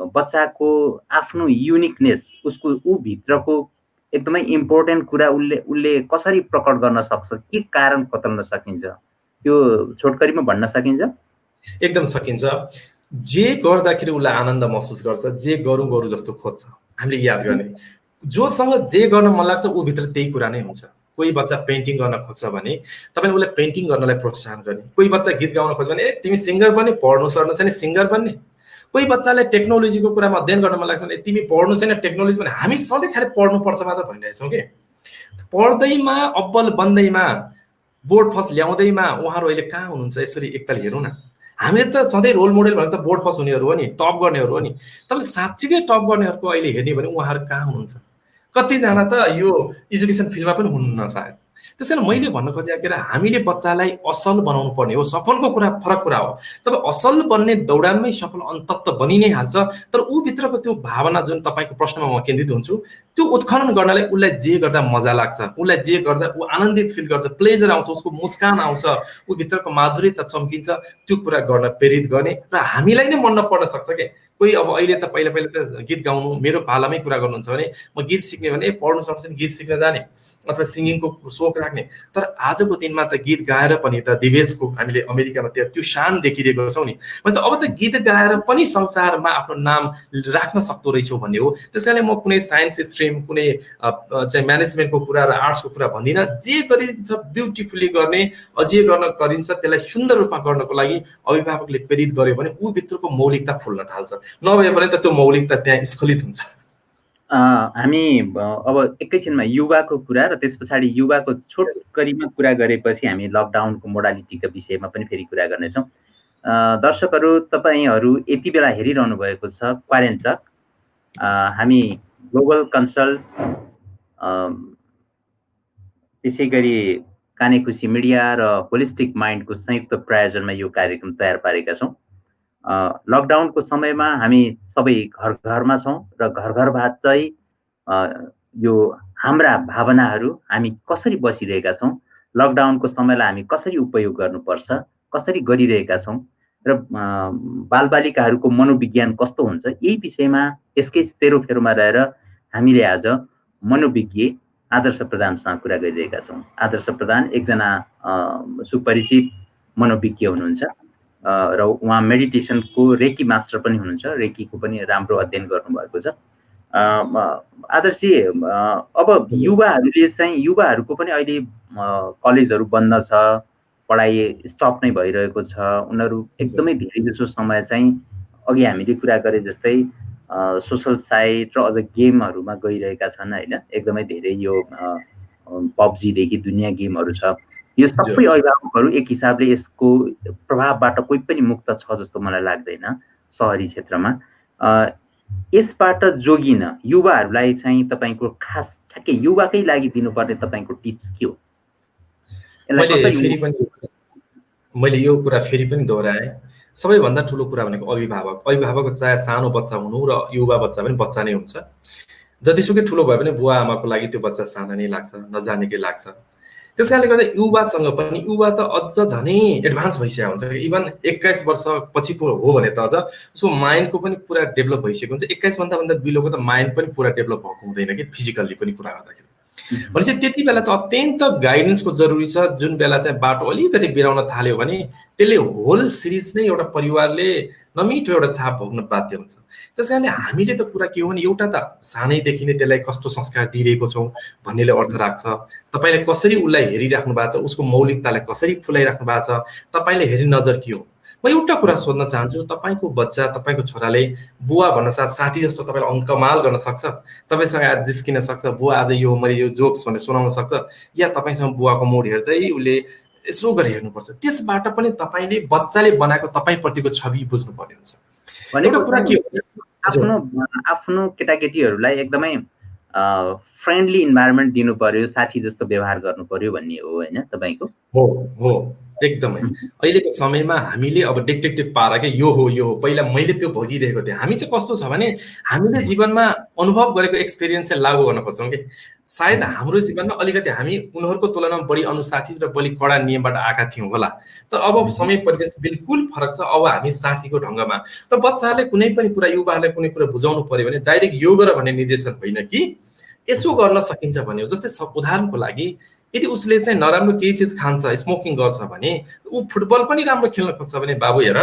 बच्चाको आफ्नो युनिकनेस, उसको भित्रको एकदमै इम्पोर्टेन्ट कुरा उसले कसरी प्रकट गर्न सक्छ, के कारण खोतल्न सकिन्छ, त्यो छोटकरीमा भन्न सकिन्छ? एकदम सकिन्छ। जे गर्दाखेरि उसलाई आनन्द महसुस गर्छ, जे गरौँ जस्तो खोज्छ, हामीले याद गर्ने। जोसँग जे गर्न मन लाग्छ ऊ भित्र त्यही कुरा नै हुन्छ। कोही बच्चा पेन्टिङ गर्न खोज्छ भने तपाईँले उसलाई पेन्टिङ गर्नलाई प्रोत्साहन गर्ने। कोही बच्चा गीत गाउन खोज्छ भने तिमी सिङ्गर बन्ने, पढ्नु सर्नु छैन सिङ्गर बन्ने। कोही बच्चालाई टेक्नोलोजीको कुरामा अध्ययन गर्न मन लाग्छ भने तिमी पढ्नु छैन टेक्नोलोजी भने। हामी सधैँ खालि पढ्नुपर्छ मात्र भनिरहेछौँ कि पढ्दैमा अब्बल बन्दैमा बोर्ड फर्स्ट ल्याउँदैमा उहाँहरू अहिले कहाँ हुनुहुन्छ? यसरी एकताल हेरौँ न। हामीले त सधैँ रोल मोडल भनेर त बोर्ड फर्स्ट हुनेहरू हो नि, टप गर्नेहरू हो नि। तपाईँले साँच्चीकै टप गर्नेहरूको अहिले हेर्ने भने उहाँहरू कहाँ हुनुहुन्छ? कतिजना त यो एजुकेसन फिल्डमा पनि हुनुहुन्न सायद। त्यस कारण मैले भन्न खोजेको कुरा, हामीले बच्चालाई असल बनाउनु पर्ने हो। सफलको कुरा फरक कुरा हो, तब असल बन्ने दौडानमै सफल अन्तत बनि नै हाल्छ। तर ऊ भित्रको त्यो भावना जुन तपाईँको प्रश्नमा म केन्द्रित हुन्छु, त्यो उत्खनन गर्नलाई उसलाई जे गर्दा मजा लाग्छ, उसलाई जे गर्दा ऊ आनन्दित फिल गर्छ, प्लेजर आउँछ, उसको मुस्कान आउँछ, ऊ भित्रको माधुर्यता चम्किन्छ, त्यो कुरा गर्न प्रेरित गर्ने। र हामीलाई नै मन नपर्न सक्छ कि कोही अब अहिले त पहिला त गीत गाउनु, मेरो पालामै कुरा गर्नुहुन्छ भने म गीत सिक्ने भने पढ्नु सक्छ गीत सिक्न जाने अथवा सिङ्गिङको सोख राख्ने। तर आजको दिनमा त गीत गाएर पनि त दिवेशको हामीले अमेरिकामा त्यो शान देखिरहेको छौँ नि। भन्छ अब त गीत गाएर पनि संसारमा आफ्नो नाम राख्न सक्दो रहेछौँ भन्ने हो। त्यस कारणले म कुनै साइन्स स्ट्रिम, कुनै चाहिँ म्यानेजमेन्टको कुरा र आर्ट्सको कुरा भन्दिनँ। जे गरिन्छ ब्युटिफुल्ली गर्ने, अझै गर्न गरिन्छ, त्यसलाई सुन्दर रूपमा गर्नको लागि अभिभावकले प्रेरित गर्यो भने ऊ भित्रको मौलिकता फुल्न थाल्छ। नभए भने त त्यो मौलिकता त्यहाँ स्खलित हुन्छ। हामी अब एकैछिनमा युवाको कुरा र त्यस पछाडि युवाको छोटकरीमा कुरा गरेपछि हामी लकडाउनको मोडालिटीको विषयमा पनि फेरि कुरा गर्नेछौँ। दर्शकहरू, तपाईँहरू यति बेला हेरिरहनु भएको छ क्वारेन्ट टक। हामी ग्लोबल कन्सल्ट, त्यसै गरी कानेखुसी मिडिया र होलिस्टिक माइन्डको संयुक्त प्रायोजनमा यो कार्यक्रम तयार पारेका छौँ। लकडाउनको समयमा हामी सबै घर घरमा छौँ र घर घरबाट चाहिँ यो हाम्रा भावनाहरू हामी कसरी बसिरहेका छौँ, लकडाउनको समयलाई हामी कसरी उपयोग गर्नुपर्छ, कसरी गरिरहेका छौँ र बालबालिकाहरूको मनोविज्ञान कस्तो हुन्छ, यही विषयमा यसकै सेरोफेरोमा रहेर हामीले आज मनोविज्ञ आदर्श प्रधानसँग कुरा गरिरहेका छौँ। आदर्श प्रधान एकजना सुपरिचित मनोविज्ञ हुनुहुन्छ र उहाँ मेडिटेसनको रेकी मास्टर पनि हुनुहुन्छ, रेकीको पनि राम्रो अध्ययन गर्नुभएको छ। आदर्शजी, अब युवाहरूको पनि अहिले कलेजहरू बन्द छ, पढाइ स्टप नै भइरहेको छ, उनीहरू एकदमै धेरै जसो समय चाहिँ अघि हामीले कुरा गरे जस्तै सोसल साइट र अझ गेमहरूमा गइरहेका छन् होइन। एकदमै धेरै यो पब्जीदेखि दुनियाँ गेमहरू छ। यो सबै अभिभावकहरू एक हिसाबले यसको प्रभावबाट कोही पनि मुक्त छ जस्तो मलाई लाग्दैन सहरी क्षेत्रमा। यसबाट जोगिन युवाहरूलाई चाहिँ तपाईँको खास ठ्याक्कै युवाकै लागि दिनुपर्ने तपाईँको टिप्स के हो? मैले यो कुरा फेरि पनि दोहोऱ्याएँ। सबैभन्दा ठुलो कुरा भनेको अभिभावक चाहे सानो बच्चा हुनु र युवा बच्चा पनि बच्चा नै हुन्छ। जतिसुकै ठुलो भए पनि बुवा आमाको लागि त्यो बच्चा सानो नै लाग्छ, नजानेकै लाग्छ। त्यस कारणले गर्दा युवासँग पनि, युवा त अझ झनै एडभान्स भइसकेको हुन्छ। इभन 21 वर्ष पछिको हो भने त अझ उसको माइन्डको पनि पुरा डेभलप भइसकेको हुन्छ। 21 भन्दा बिलोको त माइन्ड पनि पुरा डेभलप भएको हुँदैन कि फिजिकल्ली पनि कुरा गर्दाखेरि। भनेपछि त्यति बेला त अत्यन्त गाइडेन्सको जरुरी छ। जुन बेला चाहिँ बाटो अलिकति बिराउन थाल्यो भने त्यसले होल सिरिज नै एउटा परिवारले नमिठो एउटा छाप भोग्न बाध्य हुन्छ। त्यस कारणले हामीले त कुरा के हो भने एउटा त सानैदेखि नै त्यसलाई कस्तो संस्कार दिइरहेको छौँ भन्नेले अर्थ राख्छ। तपाईँले कसरी उसलाई हेरिराख्नु भएको छ, उसको मौलिकतालाई कसरी फुलाइराख्नु भएको छ, तपाईँले हेर्ने नजर के हो। म एउटा कुरा सोध्न चाहन्छु, तपाईँको बच्चा, तपाईँको छोराले बुवा भन्न साथ साथी जस्तो तपाईँलाई अङ्कमाल गर्न सक्छ? तपाईँसँग आज जिस्किन सक्छ, बुवा आज यो मैले यो जोक्स भनेर सुनाउन सक्छ? या तपाईँसँग बुवाको मुड हेर्दै उसले यसो गरेर हेर्नुपर्छ? त्यसबाट पनि तपाईँले बच्चाले बनाएको तपाईँप्रतिको छवि बुझ्नु पर्ने हुन्छ। भनेको कुरा के हो, आफ्नो केटाकेटीहरूलाई एकदमै फ्रेन्डली इन्भाइरोमेन्ट दिनु पर्यो, साथी जस्तो व्यवहार गर्नु पर्यो भन्ने हो होइन तपाईँको? हो एकदमै। अहिलेको समयमा हामीले अब डिटेक्टिभ पारा के यो हो पहिला मैले त्यो भोगिरहेको थिएँ। हामी चाहिँ कस्तो छ भने हामीले जीवनमा अनुभव गरेको एक्सपिरियन्स चाहिँ लागू गर्न खोज्छौँ कि सायद हाम्रो जीवनमा अलिकति हामी उनीहरूको तुलनामा बढी अनुशासित र बढी कडा नियमबाट आएका थियौँ होला। तर अब समय परिवेश बिल्कुल फरक छ। अब हामी साथीको ढङ्गमा र बच्चाहरूले कुनै पनि कुरा, युवाहरूले कुनै कुरा बुझाउनु पर्यो भने डाइरेक्ट यो गर भन्ने निर्देशन होइन कि यसो गर्न सकिन्छ भन्ने हो। जस्तै उदाहरणको लागि यदि उसले चाहिँ नराम्रो केही चिज खान्छ, स्मोकिङ गर्छ भने ऊ फुटबल पनि राम्रो खेल्न खोज्छ भने बाबु हेर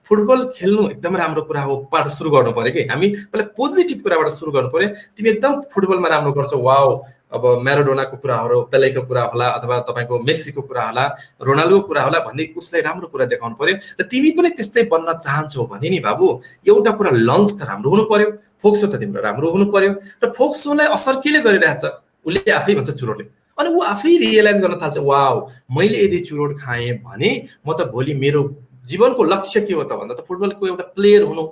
फुटबल खेल्नु एकदम राम्रो कुरा हो, बाट सुरु गर्नु पर्यो कि हामी पहिला पोजिटिभ कुराबाट सुरु गर्नु पर्यो। तिमी एकदम फुटबलमा राम्रो गर्छौ, वाउ, अब म्याराडोनाको कुराहरू, पेलेको कुरा होला अथवा तपाईँको मेस्सीको कुरा होला, रोनाल्डोको कुरा होला भन्दै उसलाई राम्रो कुरा देखाउनु पर्यो। र तिमी पनि त्यस्तै बन्न चाहन्छौ भने नि बाबु एउटा कुरा लङ्स त राम्रो हुनु पर्यो, फोक्सो त तिम्रो राम्रो हुनु पर्यो। र फोक्सोलाई असर केले गरिरहेछ? उसले आफै भन्छ चुरोटले। अनि ऊ आफै रियलाइज गर्न थाल्छ, वाउ मैले यदि चुरोट खाएँ भने म त भोलि मेरो जीवनको लक्ष्य के हो त भन्दा त फुटबलको एउटा प्लेयर हुनु।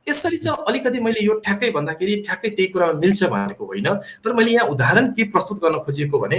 यसरी चाहिँ अलिकति मैले यो ठ्याक्कै भन्दाखेरि ठ्याक्कै त्यही कुरामा मिल्छ भनेको होइन, तर मैले यहाँ उदाहरण के प्रस्तुत गर्न खोजेको भने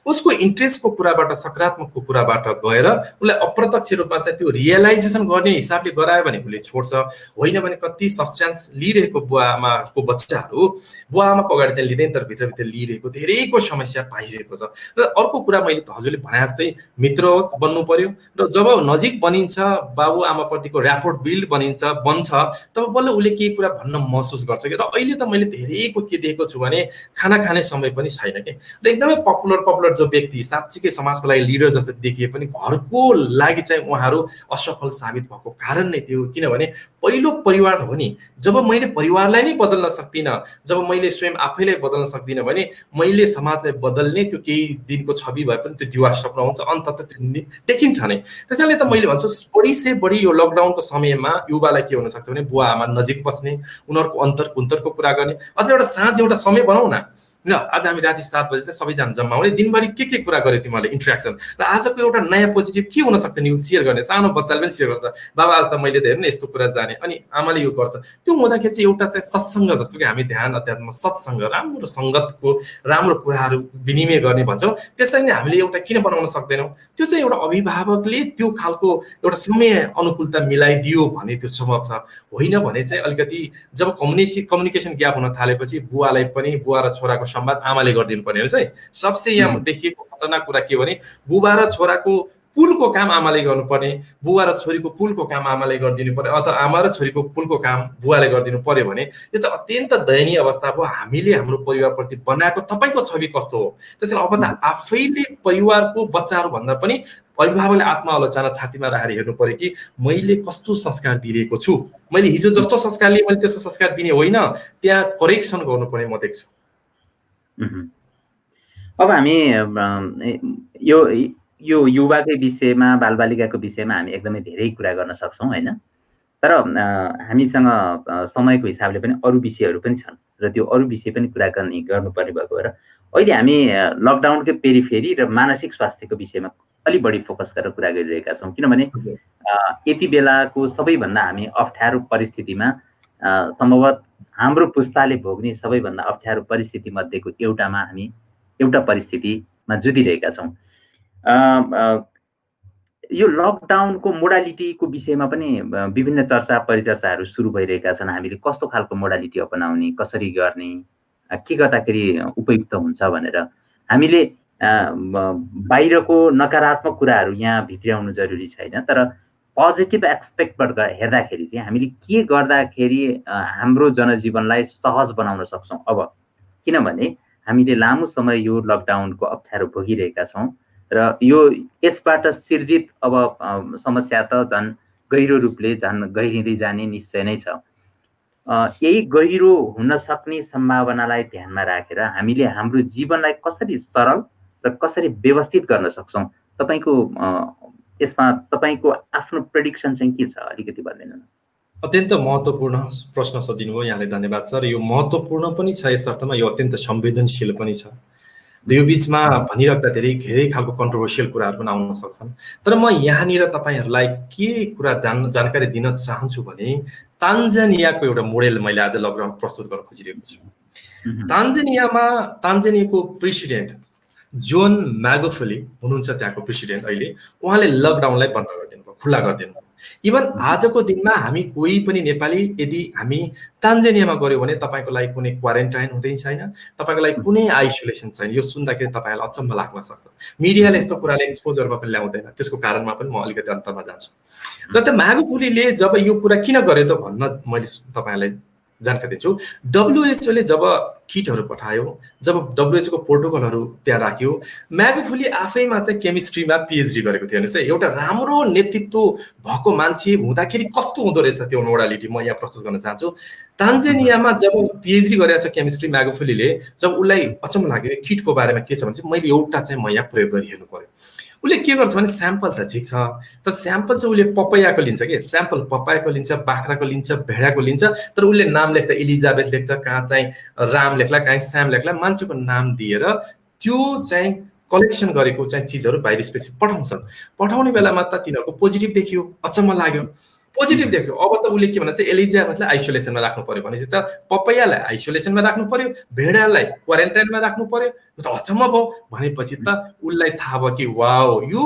उसको इन्ट्रेस्टको कुराबाट, सकारात्मकको कुराबाट गएर उसलाई अप्रत्यक्ष रूपमा चाहिँ त्यो रियलाइजेसन गर्ने हिसाबले गरायो भने उसले छोड्छ। होइन भने कति सब्सटेन्स लिइरहेको बुवा आमाको बच्चाहरू बुवा आमाको अगाडि चाहिँ लिँदैन, तर भित्रभित्र लिइरहेको धेरैको समस्या पाइरहेको छ। र अर्को कुरा मैले हजुरले भने जस्तै मित्र बन्नु पर्यो। र जब नजिक बनिन्छ, बाबु आमाप्रतिको ऱ्यापोर्ट बिल्ड बन्छ, तब बल्ल उसले केही कुरा भन्न महसुस गर्छ कि। र अहिले त मैले धेरैको के देखेको छु भने खाना खाने समय पनि छैन कि। र एकदमै पपुलर जो व्यक्ति साँच्चीकै समाजको लागि लिडर जस्तो देखिए पनि घरको लागि चाहिँ उहाँहरू असफल साबित भएको कारण नै त्यो। किनभने पहिलो परिवार हो नि। जब मैले परिवारलाई नै बदल्न सक्दिनँ, जब मैले स्वयं आफैलाई बदल्न सक्दिनँ भने मैले समाजलाई बदल्ने त्यो केही दिनको छवि भए पनि त्यो दिवा सपना हुन्छ, अन्ततः त्यो देखिन्छ नै। त्यसैले त मैले भन्छु बढी से बढी यो लकडाउनको समयमा युवालाई के हुन सक्छ भने बुवा आमा नजिक बस्ने, उनीहरूको अन्तरको कुरा गर्ने, अथवा एउटा साँझ एउटा समय बनाऊ न। ल आज हामी राति 7 बजे चाहिँ सबैजना जम्मा हुने, दिनभरि के कुरा गऱ्यो तिमीहरूले इन्ट्रेक्सन, र आजको एउटा नयाँ पोजिटिभ के हुनसक्छ न्युज सेयर गर्ने। सानो बच्चाले पनि सेयर गर्छ, बाबा आज त मैले त हेर्नु यस्तो कुरा जाने, अनि आमाले यो गर्छ। त्यो हुँदाखेरि चाहिँ एउटा चाहिँ सत्सङ्ग जस्तो कि हामी ध्यान अध्यात्म सत्सङ्ग, राम्रो सङ्गतको राम्रो कुराहरू विनिमय गर्ने भन्छौँ। त्यसरी नै हामीले एउटा किन बनाउन सक्दैनौँ? त्यो चाहिँ एउटा अभिभावकले त्यो खालको एउटा समय अनुकूलता मिलाइदियो भने त्यो सम्भव छ। होइन भने चाहिँ अलिकति जब कम्युनिकेसन ग्याप हुन थालेपछि बुवालाई पनि, बुवा र छोराको संवाद आमाले गरिदिनु पर्ने रहेछ है। सबसे यहाँ देखिएको खतरनाक कुरा के भने बुबा र छोराको पुलको काम आमाले गर्नुपर्ने, बुवा र छोरीको पुलको काम आमाले गरिदिनु पर्यो अथवा आमा र छोरीको पुलको काम बुवाले गरिदिनु पर्यो भने यो चाहिँ अत्यन्त दयनीय अवस्था हो। हामीले हाम्रो परिवारप्रति बनाएको तपाईँको छवि कस्तो हो? त्यसैले अब त आफैले परिवारको बच्चाहरू भन्दा पनि अभिभावकले आत्मालोचना छातीमा राखेर हेर्नु पर्यो कि मैले कस्तो संस्कार दिइरहेको छु, मैले हिजो जस्तो संस्कार लिए मैले त्यस्तो संस्कार दिने होइन, त्यहाँ करेक्सन गर्नुपर्ने म देख्छु। अब हामी यो युवाकै विषयमा, बालबालिकाको विषयमा हामी एकदमै धेरै कुरा गर्न सक्छौँ होइन, तर हामीसँग समयको हिसाबले पनि अरू विषयहरू पनि छन् र त्यो अरू विषय पनि कुराकानी गर्नुपर्ने भएको भएर अहिले हामी लकडाउनकै पेरिफेरी र मानसिक स्वास्थ्यको विषयमा अलि बढी फोकस गरेर कुरा गरिरहेका छौँ। किनभने यति बेलाको सबैभन्दा हामी अप्ठ्यारो परिस्थितिमा सम्भवतः हाम्रो पुस्ताले भोग्ने सबैभन्दा अप्ठ्यारो परिस्थिति मध्येको एउटा परिस्थितिमा जुधिरहेका छौँ। यो लकडाउनको मोडालिटीको विषयमा पनि विभिन्न चर्चा परिचर्चाहरू सुरु भइरहेका छन्। हामीले कस्तो खालको मोडालिटी अपनाउने, कसरी गर्ने, के गर्दाखेरि उपयुक्त हुन्छ भनेर हामीले बाहिरको नकारात्मक कुराहरू यहाँ भित्र्याउनु जरुरी छैन, तर पोजिटिभ एस्पेक्टबाट हेर्दाखेरि चाहिँ हामीले के गर्दाखेरि हाम्रो जनजीवनलाई सहज बनाउन सक्छौँ अब, किनभने हामीले लामो समय यो लकडाउनको अप्ठ्यारो भोगिरहेका छौँ र यसबाट सिर्जित अब समस्या त झन् गहिरो रूपले झन् गहिरिँदै जाने निश्चय नै छ। यही गहिरो हुन सक्ने सम्भावनालाई ध्यानमा राखेर हामीले हाम्रो जीवनलाई कसरी सरल र कसरी व्यवस्थित गर्न सक्छौँ, तपाईको आफ्नो प्रेडिक्सन चाहिँ के छ, अलिकति भनिदिनु न। अत्यन्त महत्त्वपूर्ण प्रश्न सोधिनु भयो यहाँले, धन्यवाद सर। यो महत्त्वपूर्ण पनि छ, यस अर्थमा यो अत्यन्त संवेदनशील पनि छ र यो बिचमा भनिराख्दा धेरै खालको कन्ट्रोभर्सियल कुराहरू पनि आउन सक्छन्। तर म यहाँनिर तपाईँहरूलाई के कुरा जानकारी दिन चाहन्छु भने तान्जानियाको एउटा मोडेल मैले आज लगभग प्रस्तुत गर्न खोजिरहेको छु। तान्जानियाको प्रेसिडेन्ट जोन म्यागुफुली हुनुहुन्छ, त्यहाँको प्रेसिडेन्ट अहिले। उहाँले लकडाउनलाई बन्द गरिदिनु भयो, खुल्ला गरिदिनु भयो। इभन आजको दिनमा हामी कोही पनि नेपाली यदि हामी तान्जानियामा गऱ्यौँ भने तपाईँको लागि कुनै क्वारेन्टाइन हुँदैन छैन, तपाईँको लागि कुनै आइसोलेसन छैन। यो सुन्दाखेरि तपाईँलाई अचम्म लाग्न सक्छ। मिडियाले यस्तो कुराले एक्सपोजरमा पनि ल्याउँदैन, त्यसको कारणमा पनि म अलिकति अन्तमा जान्छु। र त्यो म्यागुफुलीले जब यो कुरा किन गर्यो त भन्न मैले तपाईँलाई जानकारी दिन्छु। WHO ले जब किटहरू पठायो, जब WHO को प्रोटोकलहरू त्यहाँ राख्यो, म्यागुफुली आफैमा चाहिँ केमिस्ट्रीमा PhD गरेको थियो। हेर्नुहोस् है, एउटा राम्रो नेतृत्व भएको मान्छे हुँदाखेरि कस्तो हुँदो रहेछ त्यो मोडालिटी म यहाँ प्रस्तुत गर्न चाहन्छु। तान्जानियामा जब PhD गरेको छ केमिस्ट्री म्यागुफुलीले, जब उसलाई अचम्म लाग्यो किटको बारेमा के छ भने चाहिँ मैले एउटा चाहिँ म यहाँ प्रयोग गरिहेर्नु पर्यो। उसले के गर्छ भने स्याम्पल त ठिक छ, तर स्याम्पल चाहिँ उसले पपैयाको लिन्छ कि, स्याम्पल पपायाको लिन्छ, बाख्राको लिन्छ, भेडाको लिन्छ, तर उसले नाम लेख्दा एलिजाबेथ लेख्छ, कहाँ चाहिँ राम लेख्ला, कहाँ स्याम लेख्ला, मान्छेको नाम दिएर त्यो चाहिँ कलेक्सन गरेको चाहिँ चिजहरू बाहिर स्पेस पठाउँछन्। पठाउने बेलामा त तिनीहरूको पोजिटिभ देखियो, अचम्म लाग्यो, पोजिटिभ देख्यो। अब त उसले के भन्छ, एलिजाबेथलाई आइसोलेसनमा राख्नु पर्यो भनेपछि त पपैयालाई आइसोलेसनमा राख्नु पर्यो, भेडालाई क्वारेन्टाइनमा राख्नु पर्यो। त अचम्म भयो। भनेपछि त उसलाई थाहा भयो कि वाओ यो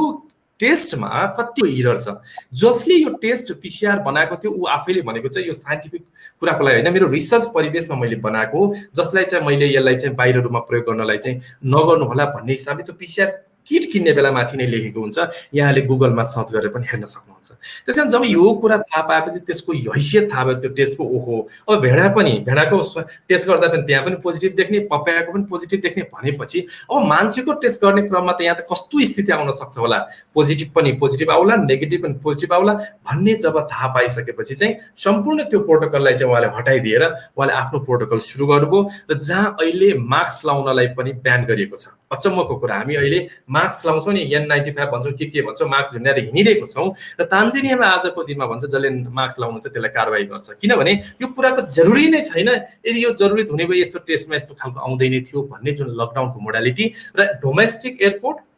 टेस्टमा कति एरर छ। जसले यो टेस्ट PCR बनाएको थियो ऊ आफैले भनेको चाहिँ यो साइन्टिफिक कुराको लागि होइन, मेरो रिसर्च परिवेशमा मैले बनाएको, जसलाई चाहिँ मैले यसलाई चाहिँ बाहिर रूपमा प्रयोग गर्नलाई चाहिँ नगर्नु होला भन्ने हिसाबले त्यो PCR किट किन्ने बेला माथि नै लेखेको हुन्छ। यहाँले गुगलमा सर्च गरेर पनि हेर्न सक्नुहुन्छ। त्यसकारण जब यो कुरा थाहा पाएपछि त्यसको हैसियत थाहा भयो त्यो टेस्टको, ओहो अब भेडाको टेस्ट गर्दा पनि त्यहाँ पनि पोजिटिभ देख्ने, पपायाको पनि पोजिटिभ देख्ने भनेपछि अब मान्छेको टेस्ट गर्ने क्रममा त यहाँ त कस्तो स्थिति आउन सक्छ होला, पोजिटिभ पनि पोजिटिभ आउला, नेगेटिभ पनि पोजिटिभ आउला भन्ने जब थाहा पाइसकेपछि चाहिँ सम्पूर्ण त्यो प्रोटोकललाई चाहिँ उहाँले हटाइदिएर उहाँले आफ्नो प्रोटोकल सुरु गर्नुभयो। र जहाँ अहिले मास्क लाउनलाई पनि ब्यान गरिएको छ। अचम्मको कुरा, हामी अहिले मास्क लाउँछौँ नि, N95 भन्छौँ, के भन्छौँ, मास्क झुन्डाएर हिँडिरहेको छौँ। र तान्जानियामा आजको दिनमा भन्छ जसले मास्क लाउनु छ त्यसलाई कारवाही गर्छ, किनभने यो कुराको जरुरी नै छैन। यदि यो जरुरी हुने भए यस्तो टेस्टमा यस्तो खालको आउँदैन थियो भन्ने जुन लकडाउनको मोडालिटी र डोमेस्टिक एयरपोर्ट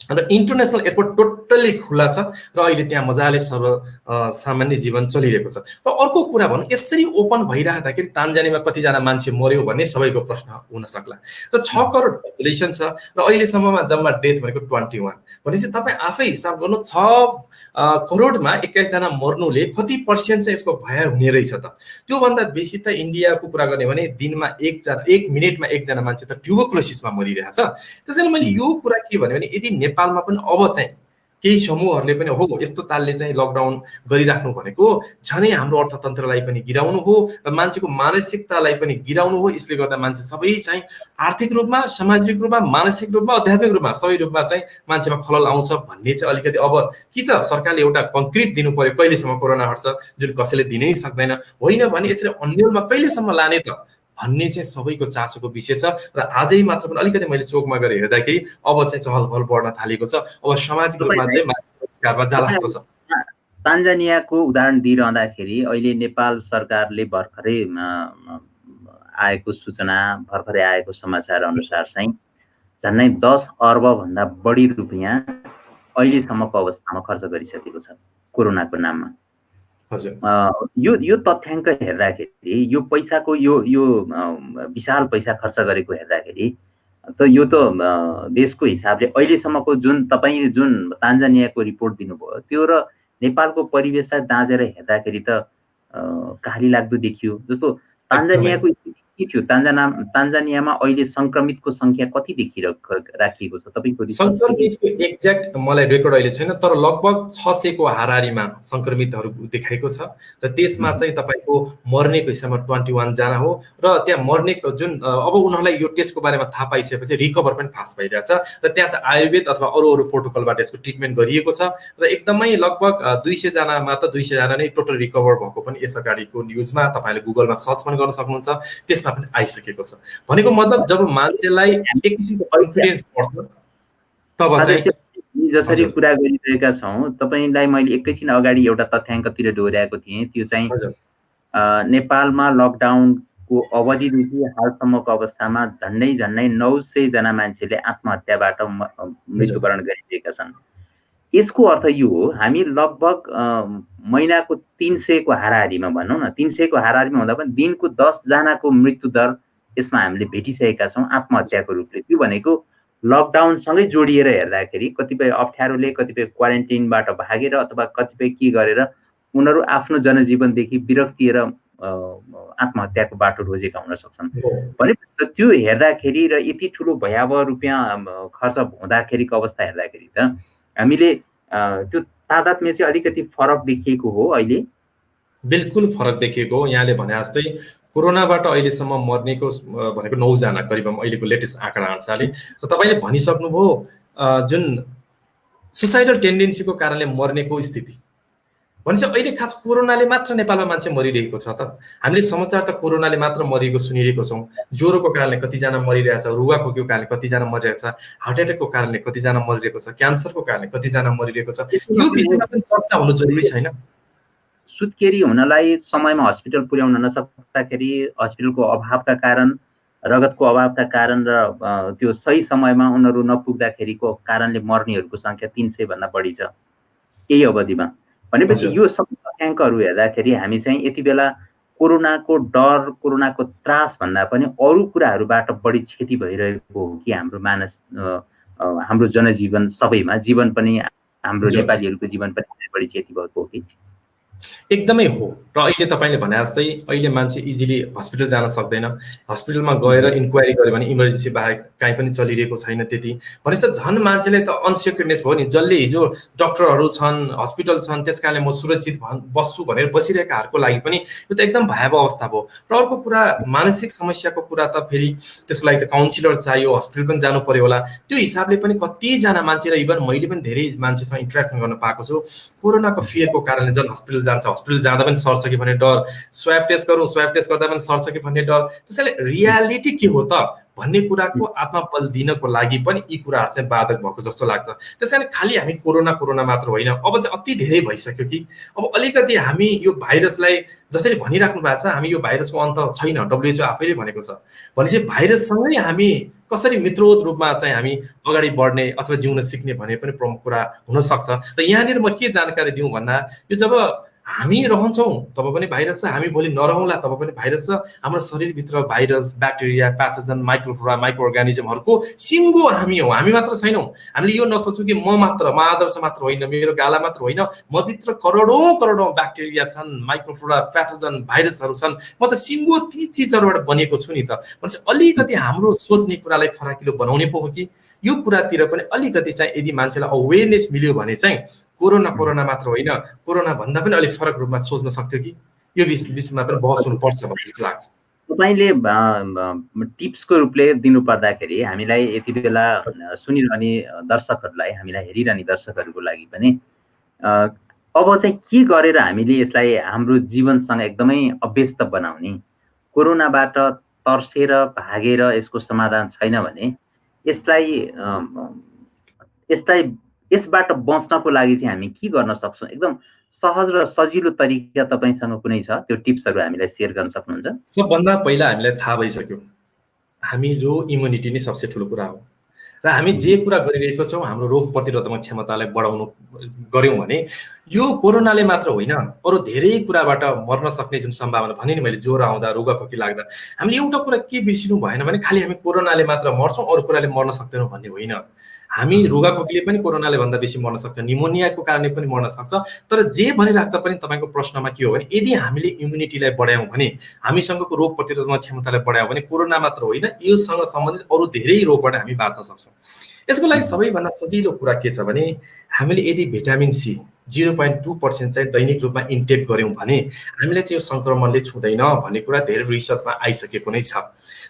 र इन्टरनेसनल एयरपोर्ट टोटल्ली खुला छ र अहिले त्यहाँ मजाले सामान्य जीवन चलिरहेको छ। र अर्को कुरा भनौँ, यसरी ओपन भइराख्दाखेरि तान्जानियामा कतिजना मान्छे मर्यो भन्ने सबैको प्रश्न हुन सक्ला। र 6 करोड पपुलेसन छ र अहिलेसम्ममा जम्मा डेथ भनेको 21। भनेपछि तपाईँ आफै हिसाब गर्नु, 6 करोडमा 21 जना मर्नुले कति % चाहिँ यसको भय हुने रहेछ त। त्योभन्दा बेसी त इन्डियाको कुरा गर्ने भने दिनमा 1 मिनेटमा 1 जना मान्छे त ट्युबरक्लोसिसमा मरिरहेछ। त्यसैले मैले यो कुरा के भने यदि नेपालमा पनि अब चाहिँ केही समूहहरूले पनि हो यस्तो तालले चाहिँ लकडाउन गरिराख्नु भनेको झनै हाम्रो अर्थतन्त्रलाई पनि गिराउनु हो र मान्छेको मानसिकतालाई पनि गिराउनु हो। यसले गर्दा मान्छे सबै चाहिँ आर्थिक रूपमा, सामाजिक रूपमा, मानसिक रूपमा, आध्यात्मिक रूपमा सबै रूपमा चाहिँ मान्छेमा खलल आउँछ भन्ने चाहिँ अलिकति अब कि त सरकारले एउटा कन्क्रिट दिनु पर्यो कहिलेसम्म कोरोना हट्छ, जुन कसैले दिनै सक्दैन, होइन भने यसरी अन्यलमा कहिलेसम्म लाने त भन्ने चाहिँ सबैको चासोको विषय छ। र आजै मात्र पनि अलिकति मैले चोकमा गएर हेर्दाखेरि अब चाहिँ चहल पहल बढ्न थालेको छ। अब सामाजिक रूपमा चाहिँ मान्छेको जाला जस्तो छ। तान्जानियाको उदाहरण दिइरहँदाखेरि अहिले नेपाल सरकारले भर्खरै आएको सूचना, भर्खरै आएको समाचार अनुसार चाहिँ झन्डै 10 अर्ब भन्दा बढी रुपियाँ अहिलेसम्मको अवस्थामा खर्च गरिसकेको छ कोरोनाको नाममा। यो तथ्याङ्क हेर्दाखेरि यो पैसाको यो विशाल पैसा खर्च गरेको हेर्दाखेरि त यो त देशको हिसाबले अहिलेसम्मको जुन तपाईले जुन तान्जानियाको रिपोर्ट दिनुभयो त्यो र नेपालको परिवेशलाई दाँजेर हेर्दाखेरि त काली लाग्दो देखियो। जस्तो तान्जानियाको स्थिति के थियो? तान्जानियामा अहिले संक्रमितको संख्या कति राखिएको छ तपाईको? संक्रमितको एक्ज्याक्ट मलाई रेकर्ड अहिले छैन, तर लगभग 600 को हाराहारीमा संक्रमितहरू देखाएको छ र त्यसमा चाहिँ तपाईको मर्नेको हिसाबमा 21 जना हो र त्यहाँ मर्ने जुन अब उनीहरूलाई यो टेस्टको बारेमा थाहा पाइसकेपछि रिकभर पनि फास्ट भइरहेछ र त्यहाँ चाहिँ आयुर्वेद अथवा अरू प्रोटोकलबाट यसको ट्रिटमेन्ट गरिएको छ र एकदमै लगभग 200 जनामा त 200 जना नै टोटल रिकभर भएको पनि यस अगाडिको न्युजमा तपाईले गुगलमा सर्च पनि गर्न सक्नुहुन्छ, त्यसमा पनि आइसकेको छ। भनेको मतलब जब मान्छेलाई एक किसिमको कन्फिडेन्स बढ्छ तब चाहिँ जसरी कुरा गरिरहेका छौं, तपाईलाई मैले एकैछिन अगाडि एउटा तथ्याङ्कतिर डोर्याएको थिएँ। त्यो चाहिँ नेपालमा लकडाउनको अवधिदेखि हालसम्मको अवस्थामा झन्डै 900 जना मान्छेले आत्महत्याबाट मृत्युवरण गरिरहेका छन्। यसको अर्थ यो हो हामी लगभग महिनाको 300 को हाराहारीमा भनौँ न, 300 को हाराहारीमा हुँदा पनि दिनको 10 जनाको मृत्यु दर यसमा हामीले भेटिसकेका छौं आत्महत्याको रूपले। त्यो भनेको लकडाउन सँगै जोडिएर हेर्दाखेरि कतिपय अप्ठ्यारोले, कतिपय क्वारेन्टाइनबाट भागेर अथवा कतिपय के गरेर उनीहरू आफ्नो जनजीवनदेखि विरक्तिएर आत्महत्याको बाटो रोजेका हुन सक्छन्। भनेपछि त्यो हेर्दाखेरि र यति ठुलो भयावह रुपियाँ खर्च हुँदाखेरिको अवस्था हेर्दाखेरि त हामीले त्यो तादात्म्य चाहिँ अलिकति फरक देखिएको हो अहिले। बिल्कुल फरक देखिएको हो। यहाँले भने जस्तै कोरोनाबाट अहिलेसम्म मर्नेको भनेको 9 जना करिब अहिलेको लेटेस्ट आँकडा अनुसारले। र तपाईले भनिसक्नुभयो जुन सुसाइडल टेन्डेन्सीको कारणले मर्नेको स्थिति भनेपछि अहिले खास कोरोनाले मात्र नेपालमा मान्छे मरिरहेको छ त? हामीले समाचार त कोरोनाले मात्र मरिएको सुनिरहेको छौं। ज्वरोको कारणले कतिजना मरिरहेछ, रुगाखोकीको कारणले कतिजना मरिरहेछ, हार्ट एट्याकको कारणले कतिजना मरिरहेको छ, क्यान्सरको कारणले कतिजना मरिरहेको छ। यो विषयमा पनि चर्चा हुनु जरुरी छैन? सुत्केरी हुनलाई समयमा हस्पिटल पुर्याउन नसक्दाखेरि, हस्पिटलको अभावका कारण, रगतको अभावका कारण र त्यो सही समयमा उनीहरू नपुग्दाखेरिको कारणले मर्नेहरूको संख्या 300 भन्दा बढी छ यही अवधिमा। भनेपछि यो सबै तथ्याङ्कहरू हेर्दाखेरि हामी चाहिँ यति बेला कोरोनाको डर, कोरोनाको त्रास भन्दा पनि अरू कुराहरूबाट बढी क्षति भइरहेको हो कि हाम्रो जनजीवन सबैमा, जीवन पनि हाम्रो नेपालीहरूको जीवन पनि बढी क्षति भएको हो कि? एकदमै हो। र अहिले तपाईले भने जस्तै अहिले मान्छे इजिली हस्पिटल जान सक्दैन। हस्पिटलमा गएर इन्क्वायरी गर्यो भने इमर्जेन्सी बाहेक कहीँ पनि चलिरहेको छैन त्यति। भनेपछि त झन् मान्छेले त अनसिक्योरनेस भयो नि। जसले हिजो डक्टरहरू छन्, हस्पिटल छन्, त्यसकारणले म सुरक्षित बस्छु भनेर बसिरहेकाहरूको लागि पनि यो त एकदम भयावह अवस्था भयो। र अर्को कुरा मानसिक समस्याको कुरा त फेरि त्यसको लागि त काउन्सिलर चाहियो, हस्पिटल पनि जानु पर्यो होला। त्यो हिसाबले पनि कतिजना मान्छे र इभन मैले पनि धेरै मान्छेसँग इन्टरेक्सन गर्न पाएको छु। कोरोनाको फियरको कारणले जब हस्पिटल जान्छ, हस्पिटल जाँदा पनि सर्छ कि भन्ने डर, स्वाब टेस्ट गरौँ, स्वाब टेस्ट गर्दा पनि सर्छ कि भन्ने डर। त्यसैले रियालिटी के हो त भन्ने कुराको आत्मबल दिनको लागि पनि यी कुराहरू चाहिँ बाधक भएको जस्तो लाग्छ। त्यसैले खालि हामी कोरोना मात्र होइन, अब चाहिँ अति धेरै भइसक्यो कि अब अलिकति हामी यो भाइरसलाई जसरी भनिराख्नु भएको छ, हामी यो भाइरसको अन्त छैन, WHO आफैले भनेको छ। भनेपछि भाइरससँगै हामी कसरी मित्रवत रूपमा चाहिँ हामी अगाडि बढ्ने अथवा जिउन सिक्ने भन्ने पनि प्रमुख कुरा हुन सक्छ। र यहाँनिर म के जानकारी दिउँ भन्दा, यो जब हामी रहन्छौँ तब पनि भाइरस छ, हामी भोलि नरहौँला तब पनि भाइरस छ। हाम्रो शरीरभित्र भाइरस, ब्याक्टेरिया, प्याथोजन, माइक्रोफ्लोरा, माइक्रो अर्गानिजमहरूको सिङ्गो हामी हौँ। हामी मात्र छैनौँ। हामीले यो नसोचौँ कि म आदर्श मात्र होइन, मेरो गाला मात्र होइन, म भित्र करोडौँ ब्याक्टेरिया छन्, माइक्रोफ्लोरा, प्याथोजन, भाइरसहरू छन्। म त सिङ्गो ती चिजहरूबाट बनिएको छु नि त। भनेपछि अलिकति हाम्रो सोच्ने कुरालाई फराकिलो बनाउने पो हो कि यो कुरातिर पनि अलिकति चाहिँ यदि मान्छेलाई अवेरनेस मिल्यो भने चाहिँ कोरोना मात्र होइन, कोरोना भन्दा पनि अलिक फरक रूपमा सोच्न सक्थ्यो कि यो विषयमा पनि बहस हुनुपर्छ भन्ने जस्तो लाग्छ। तपाईँले टिप्सको रूपले दिनु पर्दाखेरि हामीलाई यति बेला सुनिरहने दर्शकहरूलाई, हामीलाई हेरिरहने दर्शकहरूको लागि पनि अब चाहिँ के गरेर हामीले यसलाई हाम्रो जीवनसँग एकदमै अभ्यस्त बनाउने, कोरोनाबाट तर्सेर भागेर यसको समाधान छैन भने यसबाट बच्नको लागि चाहिँ हामी के गर्न सक्छौँ? एकदम सहज र सजिलो तरिका तपाईसँग कुनै छ? त्यो टिप्सहरू हामीलाई सेयर गर्न सक्नुहुन्छ? सबभन्दा पहिला हामीलाई थाहा भइसक्यो हाम्रो इम्युनिटी नै सबसे ठुलो कुरा हो र हामी जे कुरा गरिरहेको छौँ हाम्रो रोग प्रतिरोधक क्षमतालाई बढाउनु गर्यौँ भने यो कोरोनाले मात्र होइन, अरू धेरै कुराबाट मर्न सक्ने जुन सम्भावना भने नि मैले, ज्वरो आउँदा, रुगाखोकी लाग्दा, हामीले एउटा कुरा के बिर्सिनु भएन भने खालि हामी कोरोनाले मात्र मर्छौँ, अरू कुराले मर्न सक्दैनौँ भन्ने होइन। हामी रुगाखोकीले पनि कोरोनाले भन्दा बेसी मर्न सक्छ, निमोनियाको कारणले पनि मर्न सक्छ। तर जे भनिराख्दा पनि तपाईँको प्रश्नमा के हो भने यदि हामीले इम्युनिटीलाई बढायौँ भने, हामीसँगको रोग प्रतिरोधक क्षमतालाई बढायौँ भने कोरोना मात्र होइन, योसँग सम्बन्धित अरू धेरै रोगबाट हामी बाँच्न सक्छौँ। यसको लागि सबैभन्दा सजिलो कुरा के छ भने हामीले यदि भिटामिन सी 0.2% चाहिँ दैनिक रूपमा इन्टेक गर्यौँ भने हामीले चाहिँ यो सङ्क्रमणले छुँदैन भन्ने कुरा धेरै रिसर्चमा आइसकेको नै छ।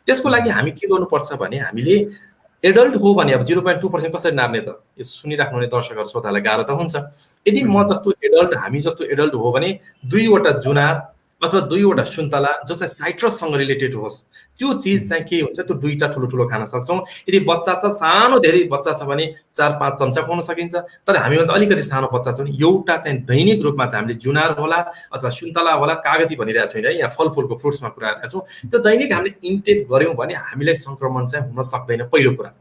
त्यसको लागि हामी के गर्नुपर्छ भने हामीले एडल्ट हो भने अब 0.2% कसरी नाप्ने त? यो सुनिराख्नुहुने दर्शकहरू श्रोतालाई गाह्रो त हुन्छ। यदि म जस्तो एडल्ट, हामी जस्तो एडल्ट हो भने 2वटा जुनार अथवा 2वटा सुन्तला जो चाहिँ साइट्रससँग रिलेटेड होस्, त्यो चिज चाहिँ के हुन्छ, त्यो 2टा ठुलो खान सक्छौँ। यदि बच्चा छ, सानो धेरै बच्चा छ भने 4-5 चम्चा खुवाउन सकिन्छ। तर हामीभन्दा अलिकति सानो बच्चा छ भने एउटा चाहिँ दैनिक रूपमा चाहिँ हामीले जुनार होला अथवा सुन्तला होला, कागती भनिरहेको छौँ है, यहाँ फलफुलको फ्रुट्समा कुरा गरिरहेको छौँ, त्यो दैनिक हामीले इन्टेक गऱ्यौँ भने हामीलाई सङ्क्रमण चाहिँ हुन सक्दैन, पहिलो कुरा।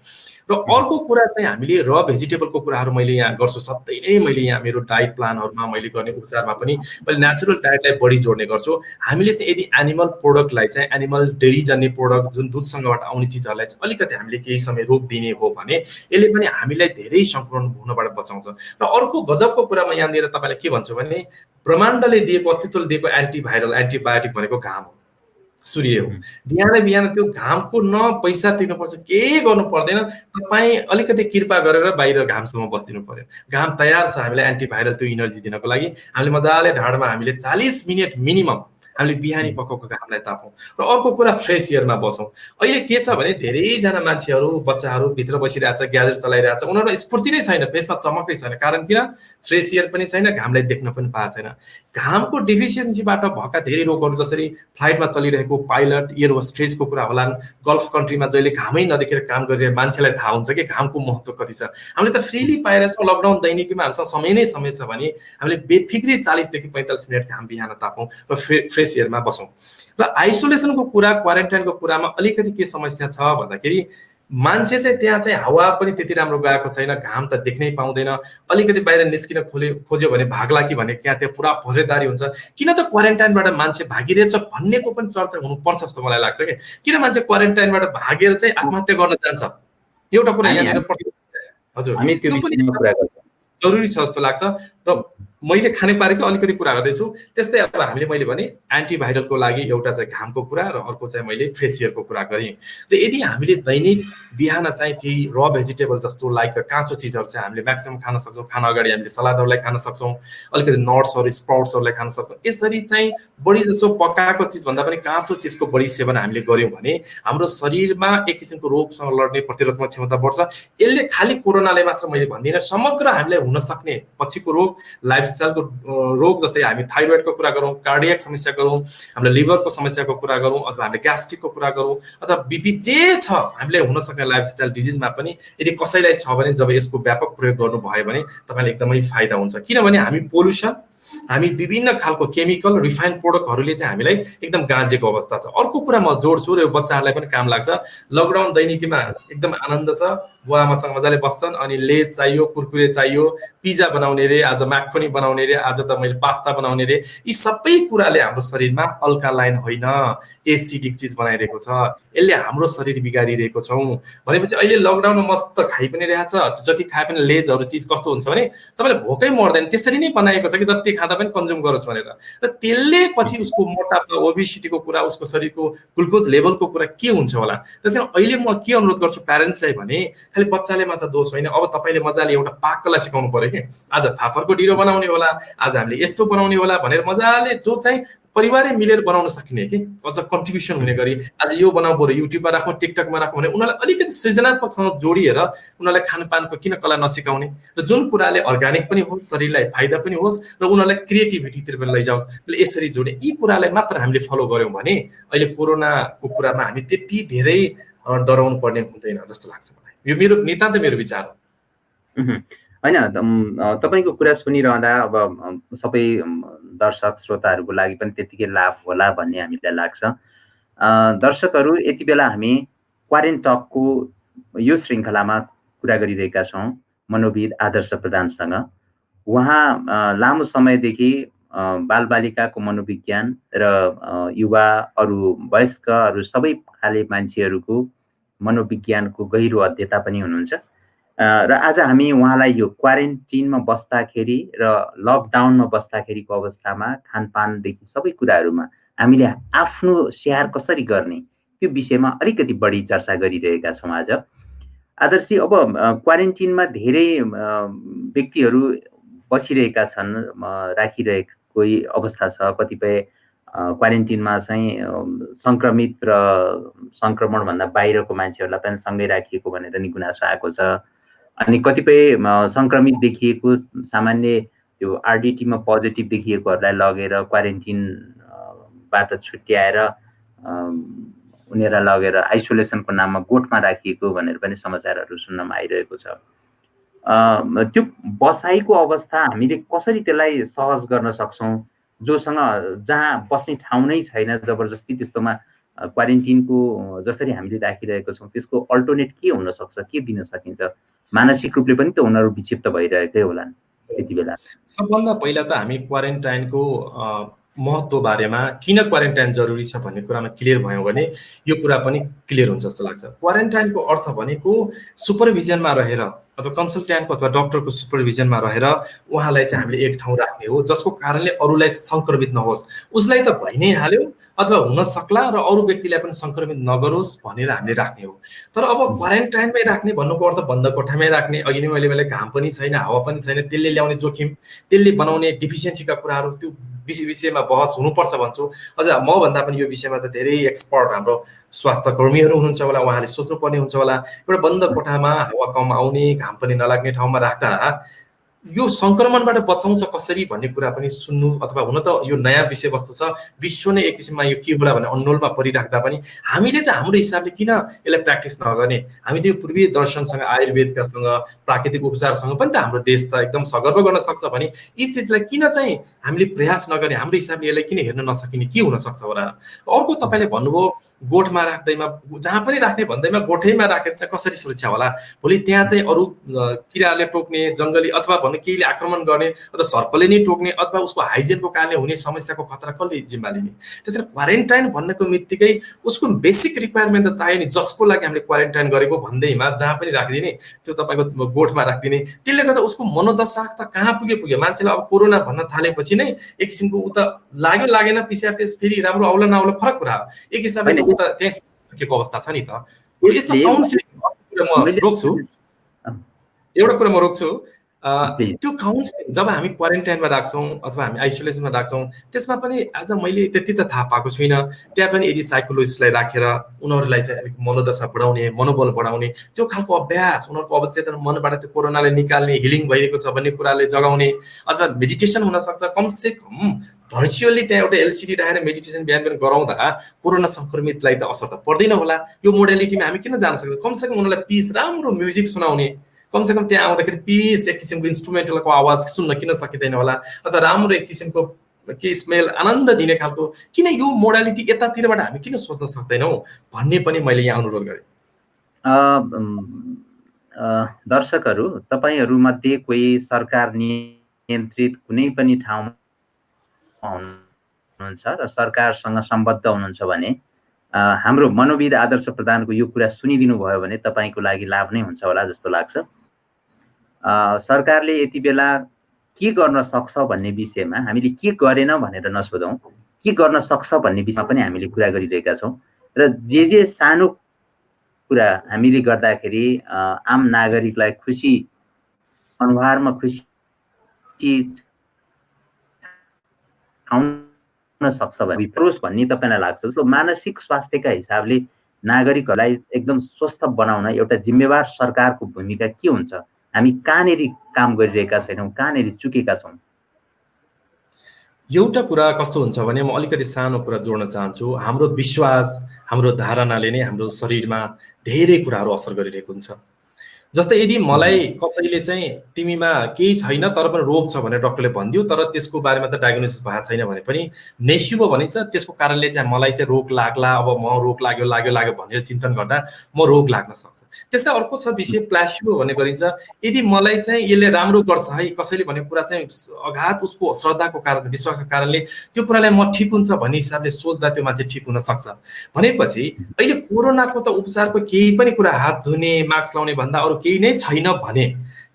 र अर्को कुरा चाहिँ हामीले र भेजिटेबलको कुराहरू मैले यहाँ गर्छु सधैँ नै। मैले यहाँ मेरो डाइट प्लानहरूमा मैले गर्ने उपचारमा पनि मैले नेचुरल डाइटलाई बढी जोड्ने गर्छु। हामीले चाहिँ यदि एनिमल प्रोडक्टलाई चाहिँ, एनिमल डेरी जन्ने प्रोडक्ट जुन दुधसँगबाट आउने चिजहरूलाई चाहिँ अलिकति हामीले केही समय रोक दिने हो भने यसले पनि हामीलाई धेरै सङ्क्रमण हुनबाट बचाउँछ। र अर्को गजबको कुरामा यहाँनिर तपाईँलाई के भन्छु भने ब्रह्माण्डले दिएको, अस्तित्वले दिएको एन्टिभाइरल, एन्टिबायोटिक भनेको घाम हो, सूर्य हो। बिहान त्यो घामको न पैसा तिर्नुपर्छ, केही गर्नु पर्दैन, तपाईँ अलिकति कृपा गरेर बाहिर घामसम्म बसिनु पर्यो। घाम तयार छ हामीलाई एन्टिभाइरल त्यो इनर्जी दिनको लागि। हामीले मजाले ढाडमा हामीले 40 मिनट मिनिमम हामीले बिहानी पकाएको घामलाई तापौँ। र अर्को कुरा फ्रेस एयरमा बसौँ। अहिले के छ भने धेरैजना मान्छेहरू, बच्चाहरू भित्र बसिरहेछ, ग्याजेट चलाइरहेछ, उनीहरूलाई स्फूर्ति नै छैन, फेसमा चमकै छैन। कारण किन? फ्रेस एयर पनि छैन, घामलाई देख्न पनि पाएको छैन। घामको डेफिसियन्सीबाट भएका धेरै रोगहरू जसरी फ्लाइटमा चलिरहेको पाइलट, एयर होस्टेजको कुरा होलान्, गल्फ कन्ट्रीमा जहिले घामै नदेखेर काम गरिरहेको मान्छेलाई थाहा हुन्छ कि घामको महत्त्व कति छ। हामीले त फ्रिली पाइरहेछौँ, लकडाउन दैनिकीमा हामीसँग समय नै समय छ भने हामीले बेफिक्री 40 देखि 45 मिनट घाम बिहान तापौँ र फ्रेस एयरमा बसौँ। र आइसोलेसनको कुरा, क्वारेन्टाइनको कुरामा अलिकति के समस्या छ भन्दाखेरि मान्छे चाहिँ त्यहाँ चाहिँ हावा पनि त्यति राम्रो गएको छैन, घाम त देख्नै पाउँदैन, अलिकति बाहिर निस्किन खोज्यो भने भाग्ला कि भने त्यहाँ पुरा भरेदारी हुन्छ। किन त क्वारेन्टाइनबाट मान्छे भागिरहेछ भन्नेको पनि चर्चा हुनुपर्छ जस्तो मलाई लाग्छ कि किन मान्छे क्वारेन्टाइनबाट भागेर चाहिँ आत्महत्या गर्न जान्छ, एउटा कुरा यहाँनिर हजुर त्यो पनि जरुरी छ जस्तो लाग्छ। र मैले खानेपारेको अलिकति कुरा गर्दैछु। त्यस्तै अब मैले भने एन्टिभाइरलको लागि एउटा चाहिँ घामको कुरा र अर्को चाहिँ मैले फ्रेस एयरको कुरा गरेँ। र यदि हामीले दैनिक बिहान चाहिँ केही र भेजिटेबल जस्तो लाइक काँचो चिजहरू चाहिँ हामीले म्याक्सिमम खान सक्छौँ। खाना अगाडि हामीले सलादहरूलाई खान सक्छौँ, अलिकति नट्सहरू, स्प्राउट्सहरूलाई खान सक्छौँ। यसरी चाहिँ बढी जसो पकाएको चिजभन्दा पनि काँचो चिजको बढी सेवन हामीले गऱ्यौँ भने हाम्रो शरीरमा एक किसिमको रोगसँग लड्ने प्रतिरोधक क्षमता बढ्छ। यसले खालि कोरोनाले मात्र मैले भन्दिनँ, समग्र हामीलाई हुन सक्ने पछिको रोग, लाइफस्टाइलको रोग, जस्तै हामी थाइरोइडको कुरा गरौँ, कार्डियक समस्या गरौँ, हामीले लिभरको समस्याको कुरा गरौँ, अथवा हामीले ग्यास्ट्रिकको कुरा गरौँ, अथवा बिपी जे छ हामीले हुन सक्ने लाइफस्टाइल डिजिजमा पनि यदि कसैलाई छ भने जब यसको व्यापक प्रयोग गर्नुभयो भने तपाईँलाई एकदमै फाइदा हुन्छ। किनभने हामी पोल्युसन, हामी विभिन्न खालको केमिकल, रिफाइन्ड प्रोडक्टहरूले चाहिँ हामीलाई एकदम गाजेको अवस्था छ। अर्को कुरा म जोड्छु र यो बच्चाहरूलाई पनि काम लाग्छ। लकडाउन दैनिकीमा एकदम आनन्द छ, बुवा आमासँग मजाले बस्छन्, अनि लेज चाहियो, कुरकुरे चाहियो, पिज्जा बनाउने रे, आज म्याक्रोनी बनाउने रे, आज त मैले पास्ता बनाउने रे। यी सबै कुराले हाम्रो शरीरमा अल्कालाइन होइन, एसिडिक चिज बनाइरहेको छ। यसले हाम्रो शरीर बिगारिरहेको छौँ भनेपछि अहिले लकडाउनमा मस्त खाइ पनि रहेछ, जति खाए पनि लेजहरू चिज कस्तो हुन्छ भने तपाईँले भोकै मर्दैन, त्यसरी नै बनाएको छ कि जति खाँदा पनि कन्ज्युम गरोस् भनेर। र त्यसले पछि उसको मोटापा, ओबिसिटीको कुरा, उसको शरीरको ग्लुकोज लेभलको कुरा के हुन्छ होला। त्यसैले अहिले म के अनुरोध गर्छु प्यारेन्ट्सलाई भने खालि बच्चाले मात्र दोष होइन, अब तपाईँले मजाले एउटा पाकलाई सिकाउनु पर्यो कि आज फाफरको ढिँडो बनाउने होला, आज हामीले यस्तो बनाउने होला भनेर मजाले जो चाहिँ परिवारै मिलेर बनाउन सकिने कि अझ कन्ट्रिब्युसन हुने गरी आज यो बनाउ बरु युट्युबमा राखौँ, टिकटकमा राखौँ भने उनीहरूलाई अलिकति सृजनात्मकसँग जोडिएर उनीहरूलाई खानपानको किन कला नसिकाउने र जुन कुराले अर्ग्यानिक पनि होस्, शरीरलाई फाइदा पनि होस् र उनीहरूलाई क्रिएटिभिटीतिर पनि लैजाओस्, यसरी जोड्ने यी कुरालाई मात्र हामीले फलो गऱ्यौँ भने अहिले कोरोनाको कुरामा हामी त्यति धेरै डराउनु पर्ने हुँदैन जस्तो लाग्छ मलाई। यो मेरो नितान्त मेरो विचार हो। होइन, तपाईँको कुरा सुनिरहँदा अब सबै दर्शक श्रोताहरूको लागि पनि त्यतिकै लाभ होला भन्ने हामीलाई लाग्छ। दर्शकहरू, यति बेला हामी क्वारेन्ट टकको यो श्रृङ्खलामा कुरा गरिरहेका छौँ मनोविद आदर्श प्रधानसँग। उहाँ लामो समयदेखि बालबालिकाको मनोविज्ञान र युवा, अरू वयस्कहरू सबै खाले मान्छेहरूको मनोविज्ञानको गहिरो अध्येता पनि हुनुहुन्छ। र आज हामी उहाँलाई यो क्वारेन्टिनमा बस्दाखेरि र लकडाउनमा बस्दाखेरिको अवस्थामा खानपानदेखि सबै कुराहरूमा हामीले आफ्नो स्याहार कसरी गर्ने त्यो विषयमा अलिकति बढी चर्चा गरिरहेका छौँ आज। आदर्शी, अब क्वारेन्टिनमा धेरै व्यक्तिहरू बसिरहेका छन्, राखिरहेको अवस्था छ। कतिपय क्वारेन्टिनमा चाहिँ सङ्क्रमित र सङ्क्रमणभन्दा बाहिरको मान्छेहरूलाई पनि सँगै राखिएको भनेर नि गुनासो आएको छ। अनि कतिपय सङ्क्रमित देखिएको सामान्य त्यो आरडिटीमा पोजिटिभ देखिएकोहरूलाई लगेर क्वारेन्टिनबाट छुट्याएर उनीहरूलाई लगेर आइसोलेसनको नाममा गोठमा राखिएको भनेर पनि समाचारहरू सुन्नमा आइरहेको छ। त्यो बसाइको अवस्था हामीले कसरी त्यसलाई सहज गर्न सक्छौँ? जोसँग जहाँ बस्ने ठाउँ नै छैन जबरजस्ती, त्यस्तोमा क्वारेन्टिनको जसरी हामीले राखिरहेको छौँ त्यसको अल्टरनेट के हुनसक्छ, के दिन सकिन्छ? मानसिक रूपले पनि त उनीहरू विक्षिप्त भइरहेकै होला त्यति बेला। सबभन्दा पहिला त हामी क्वारेन्टाइनको महत्त्व बारेमा, किन क्वारेन्टाइन जरुरी छ भन्ने कुरामा क्लियर भयौँ भने यो कुरा पनि क्लियर हुन्छ जस्तो लाग्छ। क्वारेन्टाइनको अर्थ भनेको सुपरभिजनमा रहेर अथवा कन्सल्ट्यान्टको अथवा डक्टरको सुपरभिजनमा रहेर उहाँलाई चाहिँ हामीले एक ठाउँ राख्ने हो, जसको कारणले अरूलाई सङ्क्रमित नहोस्। उसलाई त भइ नै हाल्यो अथवा हुन सक्ला र अरू व्यक्तिलाई पनि सङ्क्रमित नगरोस् भनेर हामीले राख्ने हो। तर अब क्वारेन्टाइनमै राख्ने भन्नुको अर्थ बन्द कोठामै राख्ने, अघि नै मैले घाम पनि छैन, हावा पनि छैन, त्यसले ल्याउने जोखिम, त्यसले बनाउने डिफिसियन्सीका कुराहरू, त्यो विषयमा बहस हुनुपर्छ भन्छु। अझ मभन्दा पनि यो विषयमा त धेरै एक्सपर्ट हाम्रो स्वास्थ्य कर्मीहरू हुनुहुन्छ होला, उहाँले सोच्नुपर्ने हुन्छ होला। एउटा बन्द कोठामा हावा कम आउने, घाम पनि नलाग्ने ठाउँमा राख्दा यो सङ्क्रमणबाट बचाउँछ कसरी भन्ने कुरा पनि सुन्नु, अथवा हुन त यो नयाँ विषयवस्तु छ, विश्व नै एक किसिममा यो के होला भने अन्नोलमा परिराख्दा पनि हामीले चाहिँ हाम्रो हिसाबले किन यसलाई प्र्याक्टिस नगर्ने? हामी त्यो पूर्वीय दर्शनसँग, आयुर्वेदकासँग, प्राकृतिक उपचारसँग पनि त हाम्रो देश त एकदम सगर्व गर्न सक्छ भने यी चिजलाई किन चाहिँ हामीले प्रयास नगर्ने? हाम्रो हिसाबले यसलाई किन हेर्न नसकिने? के हुनसक्छ होला? अर्को तपाईँले भन्नुभयो गोठमा राख्दैमा, जहाँ पनि राख्ने भन्दैमा गोठैमा राखेर चाहिँ कसरी सुरक्षा होला? भोलि त्यहाँ चाहिँ अरू किराले टोक्ने, जङ्गली अथवा केहीले आक्रमण गर्ने अथवा सर्पले नै टोक्ने अथवा उसको हाइजिनको कारणले हुने समस्याको खतरा कसले जिम्मा लिने? त्यसैले क्वारेन्टाइन भन्नेको बित्तिकै उसको बेसिक रिक्वायरमेन्ट त चाहियो नि, जसको लागि हामीले क्वारेन्टाइन गरेको भन्दैमा जहाँ पनि राखिदिने, त्यो तपाईँको गोठमा राखिदिने। त्यसले गर्दा उसको मनोदशा त कहाँ पुग्यो? मान्छेलाई अब कोरोना भन्न थालेपछि नै एक किसिमको ऊ त लाग्यो लागेन, पिसिआर टेस्ट फेरि राम्रो आउला नआउला फरक कुरा हो। एक हिसाबले ऊ त त्यहाँ सकेको अवस्था छ नि त। यसमा काउन्सिलिङ म रोक्छु, एउटा कुरा म रोक्छु। त्यो काउन्सिलिङ जब हामी क्वारेन्टाइनमा राख्छौँ अथवा हामी आइसोलेसनमा राख्छौँ, त्यसमा पनि आज मैले त्यति त थाहा पाएको छुइनँ। त्यहाँ पनि यदि साइकोलोजिस्टलाई राखेर उनीहरूलाई चाहिँ अलिक मनोदशा बढाउने, मनोबल बढाउने, त्यो खालको अभ्यास, उनीहरूको अवचेतन मनबाट त्यो कोरोनाले निकाल्ने, हिलिङ भइरहेको छ भन्ने कुराले जगाउने, अथवा मेडिटेसन हुनसक्छ। कमसे कम भर्चुअली त्यहाँ एउटा एलसिडी राखेर मेडिटेसन बिहान बिहान गराउँदा कोरोना सङ्क्रमितलाई त असर त पर्दैन होला। यो मोडालिटीमा हामी किन जान सक्दैनौँ? कमसेकम उनीहरूलाई पिस, राम्रो म्युजिक सुनाउने, कमसेकम त्यहाँ आउँदाखेरि पिस, एक किसिमको इन्स्ट्रुमेन्टलको आवाज सुन्न किन सकिँदैन होला? अथवा राम्रो एक किसिमको के स्मेल, आनन्द दिने खालको किन यो मोडालिटी यतातिरबाट हामी किन सोच्न सक्दैनौँ भन्ने पनि मैले यहाँ अनुरोध गरेँ। दर्शकहरू, तपाईँहरूमध्ये कोही सरकार नियन्त्रित कुनै पनि ठाउँमा हुनुहुन्छ र सरकारसँग सम्बद्ध हुनुहुन्छ भने हाम्रो मनोविद आदर्श प्रधानको यो कुरा सुनिदिनु भयो भने तपाईँको लागि लाभ नै हुन्छ होला जस्तो लाग्छ। सरकारले यति बेला के गर्न सक्छ भन्ने विषयमा हामीले के गरेन भनेर नसोधौँ, के गर्न सक्छ भन्ने विषयमा पनि हामीले कुरा गरिरहेका छौँ। र जे सानो कुरा हामीले गर्दाखेरि आम नागरिकलाई खुसी, अनुहारमा खुसी आउन सक्छ भने प्रोस भन्ने तपाईँलाई लाग्छ। जस्तो मानसिक स्वास्थ्यका हिसाबले नागरिकहरूलाई एकदम स्वस्थ बनाउन एउटा जिम्मेवार सरकारको भूमिका के हुन्छ? हामी कहाँनिर काम गरिरहेका छैनौँ, कहाँनिर चुकेका छौँ? एउटा कुरा कस्तो हुन्छ भने म अलिकति सानो कुरा जोड्न चाहन्छु। हाम्रो विश्वास, हाम्रो धारणाले नै हाम्रो शरीरमा धेरै कुराहरू असर गरिरहेको हुन्छ। जस्तै यदि मलाई कसैले चाहिँ तिमीमा केही छैन तर पनि रोग छ भनेर डक्टरले भनिदियो, तर त्यसको बारेमा चाहिँ डायग्नोसिस भएको छैन भने पनि नेसिबो भनिन्छ, त्यसको कारणले चाहिँ मलाई चाहिँ रोग लाग्ला, अब म रोग लाग्यो भनेर चिन्तन गर्दा म रोग लाग्न सक्छ। त्यस्तै अर्को छ विषय प्लासिबो भन्ने गरिन्छ। यदि मलाई चाहिँ यसले राम्रो गर्छ है, कसैले भनेको कुरा चाहिँ अगाध उसको श्रद्धाको कारण, विश्वासको कारणले त्यो कुरालाई म ठिक हुन्छ भन्ने हिसाबले सोच्दा त्यो मान्छे ठिक हुन सक्छ भनेपछि अहिले कोरोनाको त उपचारको केही पनि कुरा, हात धुने, मास्क लाउने भन्दा अरू केही नै छैन भने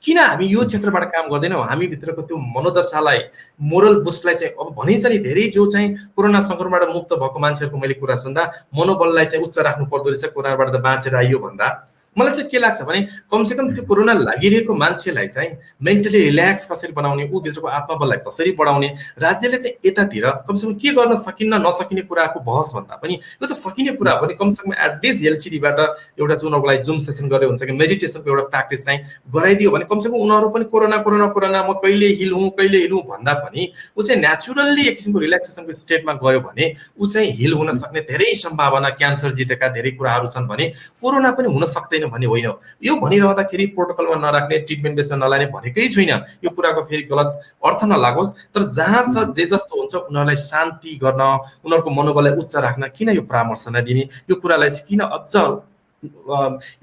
किन हामी यो क्षेत्रबाट काम गर्दैनौँ? हामी भित्रको त्यो मनोदशालाई, मोरल बुस्टलाई चाहिँ अब भनिन्छ नि, धेरै जो चाहिँ कोरोना संक्रमणबाट मुक्त भएको मान्छेहरूको मैले कुरा सुन्दा मनोबललाई चाहिँ उच्च राख्नु पर्दो रहेछ कोरोनाबाट त बाँचेर आइयो भन्दा मलाई चाहिँ के लाग्छ भने कमसेकम त्यो कोरोना लागिरहेको मान्छेलाई चाहिँ मेन्टली रिल्याक्स कसरी बनाउने, ऊ भित्रको आत्मबललाई कसरी बढाउने, राज्यले चाहिँ यतातिर कमसेकम के गर्न सकिन्न नसकिने कुराको बहस भन्दा पनि यो त सकिने कुरा हो भने कमसेकम एटलिस्ट एलसिडीबाट एउटा चाहिँ उनीहरूको लागि जुम सेसन गरेर हुन्छ कि मेडिटेसनको एउटा प्र्याक्टिस चाहिँ गराइदियो भने कमसेकम उनीहरू पनि कोरोना म कहिले हिल हुँ भन्दा पनि ऊ चाहिँ नेचुरल्ली एक किसिमको रिल्याक्सेसनको स्टेटमा गयो भने ऊ चाहिँ हिल हुन सक्ने धेरै सम्भावना, क्यान्सर जितेका धेरै कुराहरू छन् भने कोरोना पनि हुन सक्दैन भन्ने होइन। यो भनिरहँदाखेरि प्रोटोकलमा नराख्ने, ट्रिटमेन्ट बेसमा नलाने भनेकै छैन, यो कुराको फेरि गलत अर्थ नलागोस्। तर जहाँ छ जे जस्तो हुन्छ उनीहरूलाई शान्ति गर्न, उनीहरूको मनोबललाई उच्च राख्न किन यो परामर्श नदिने, यो कुरालाई किन अझ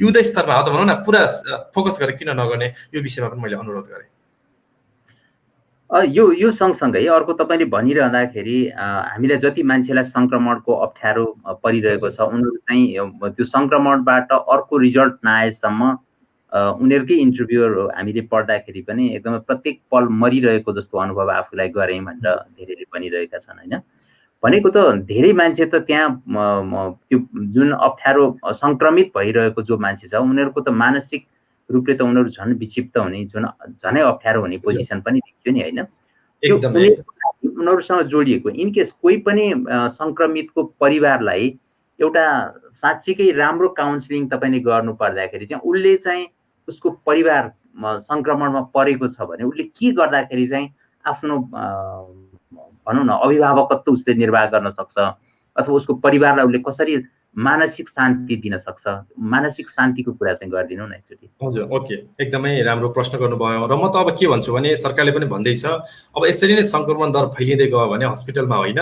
युद्ध स्तरमा अथवा भनौँ न पुरा फोकस गरेर किन नगर्ने, यो विषयमा पनि मैले अनुरोध गरेँ। यो सँगसँगै अर्को तपाईँले भनिरहँदाखेरि हामीलाई जति मान्छेलाई सङ्क्रमणको अप्ठ्यारो परिरहेको छ उनीहरू चाहिँ त्यो सङ्क्रमणबाट अर्को रिजल्ट नआएसम्म उनीहरूकै इन्टरभ्यूहरू हामीले पढ्दाखेरि पनि एकदमै प्रत्येक पल मरिरहेको जस्तो अनुभव आफूलाई गरेँ भनेर धेरैले भनिरहेका छन् होइन। भनेको त धेरै मान्छे त त्यहाँ त्यो जुन अप्ठ्यारो सङ्क्रमित भइरहेको जो मान्छे छ उनीहरूको त मानसिक रूपले त उनीहरू झन् विक्षिप्त हुने, झनै अप्ठ्यारो हुने पोजिसन पनि देखियो नि होइन। उनीहरूसँग जोडिएको इनकेस कोही पनि सङ्क्रमितको परिवारलाई एउटा साँच्चीकै राम्रो काउन्सिलिङ तपाईँले गर्नु पर्दाखेरि चाहिँ उसले चाहिँ उसको परिवार सङ्क्रमणमा परेको छ भने उसले के गर्दाखेरि चाहिँ आफ्नो भनौँ न अभिभावकत्व उसले निर्वाह गर्न सक्छ अथवा उसको परिवारलाई उसले कसरी मानसिक शान्ति दिन सक्छ, मानसिक शान्तिको कुरा चाहिँ गरिदिनु न एकचोटि। हजुर, ओके, एकदमै राम्रो प्रश्न गर्नुभयो। र म त अब के भन्छु भने सरकारले पनि भन्दैछ अब यसरी नै सङ्क्रमण दर फैलिँदै गयो भने हस्पिटलमा होइन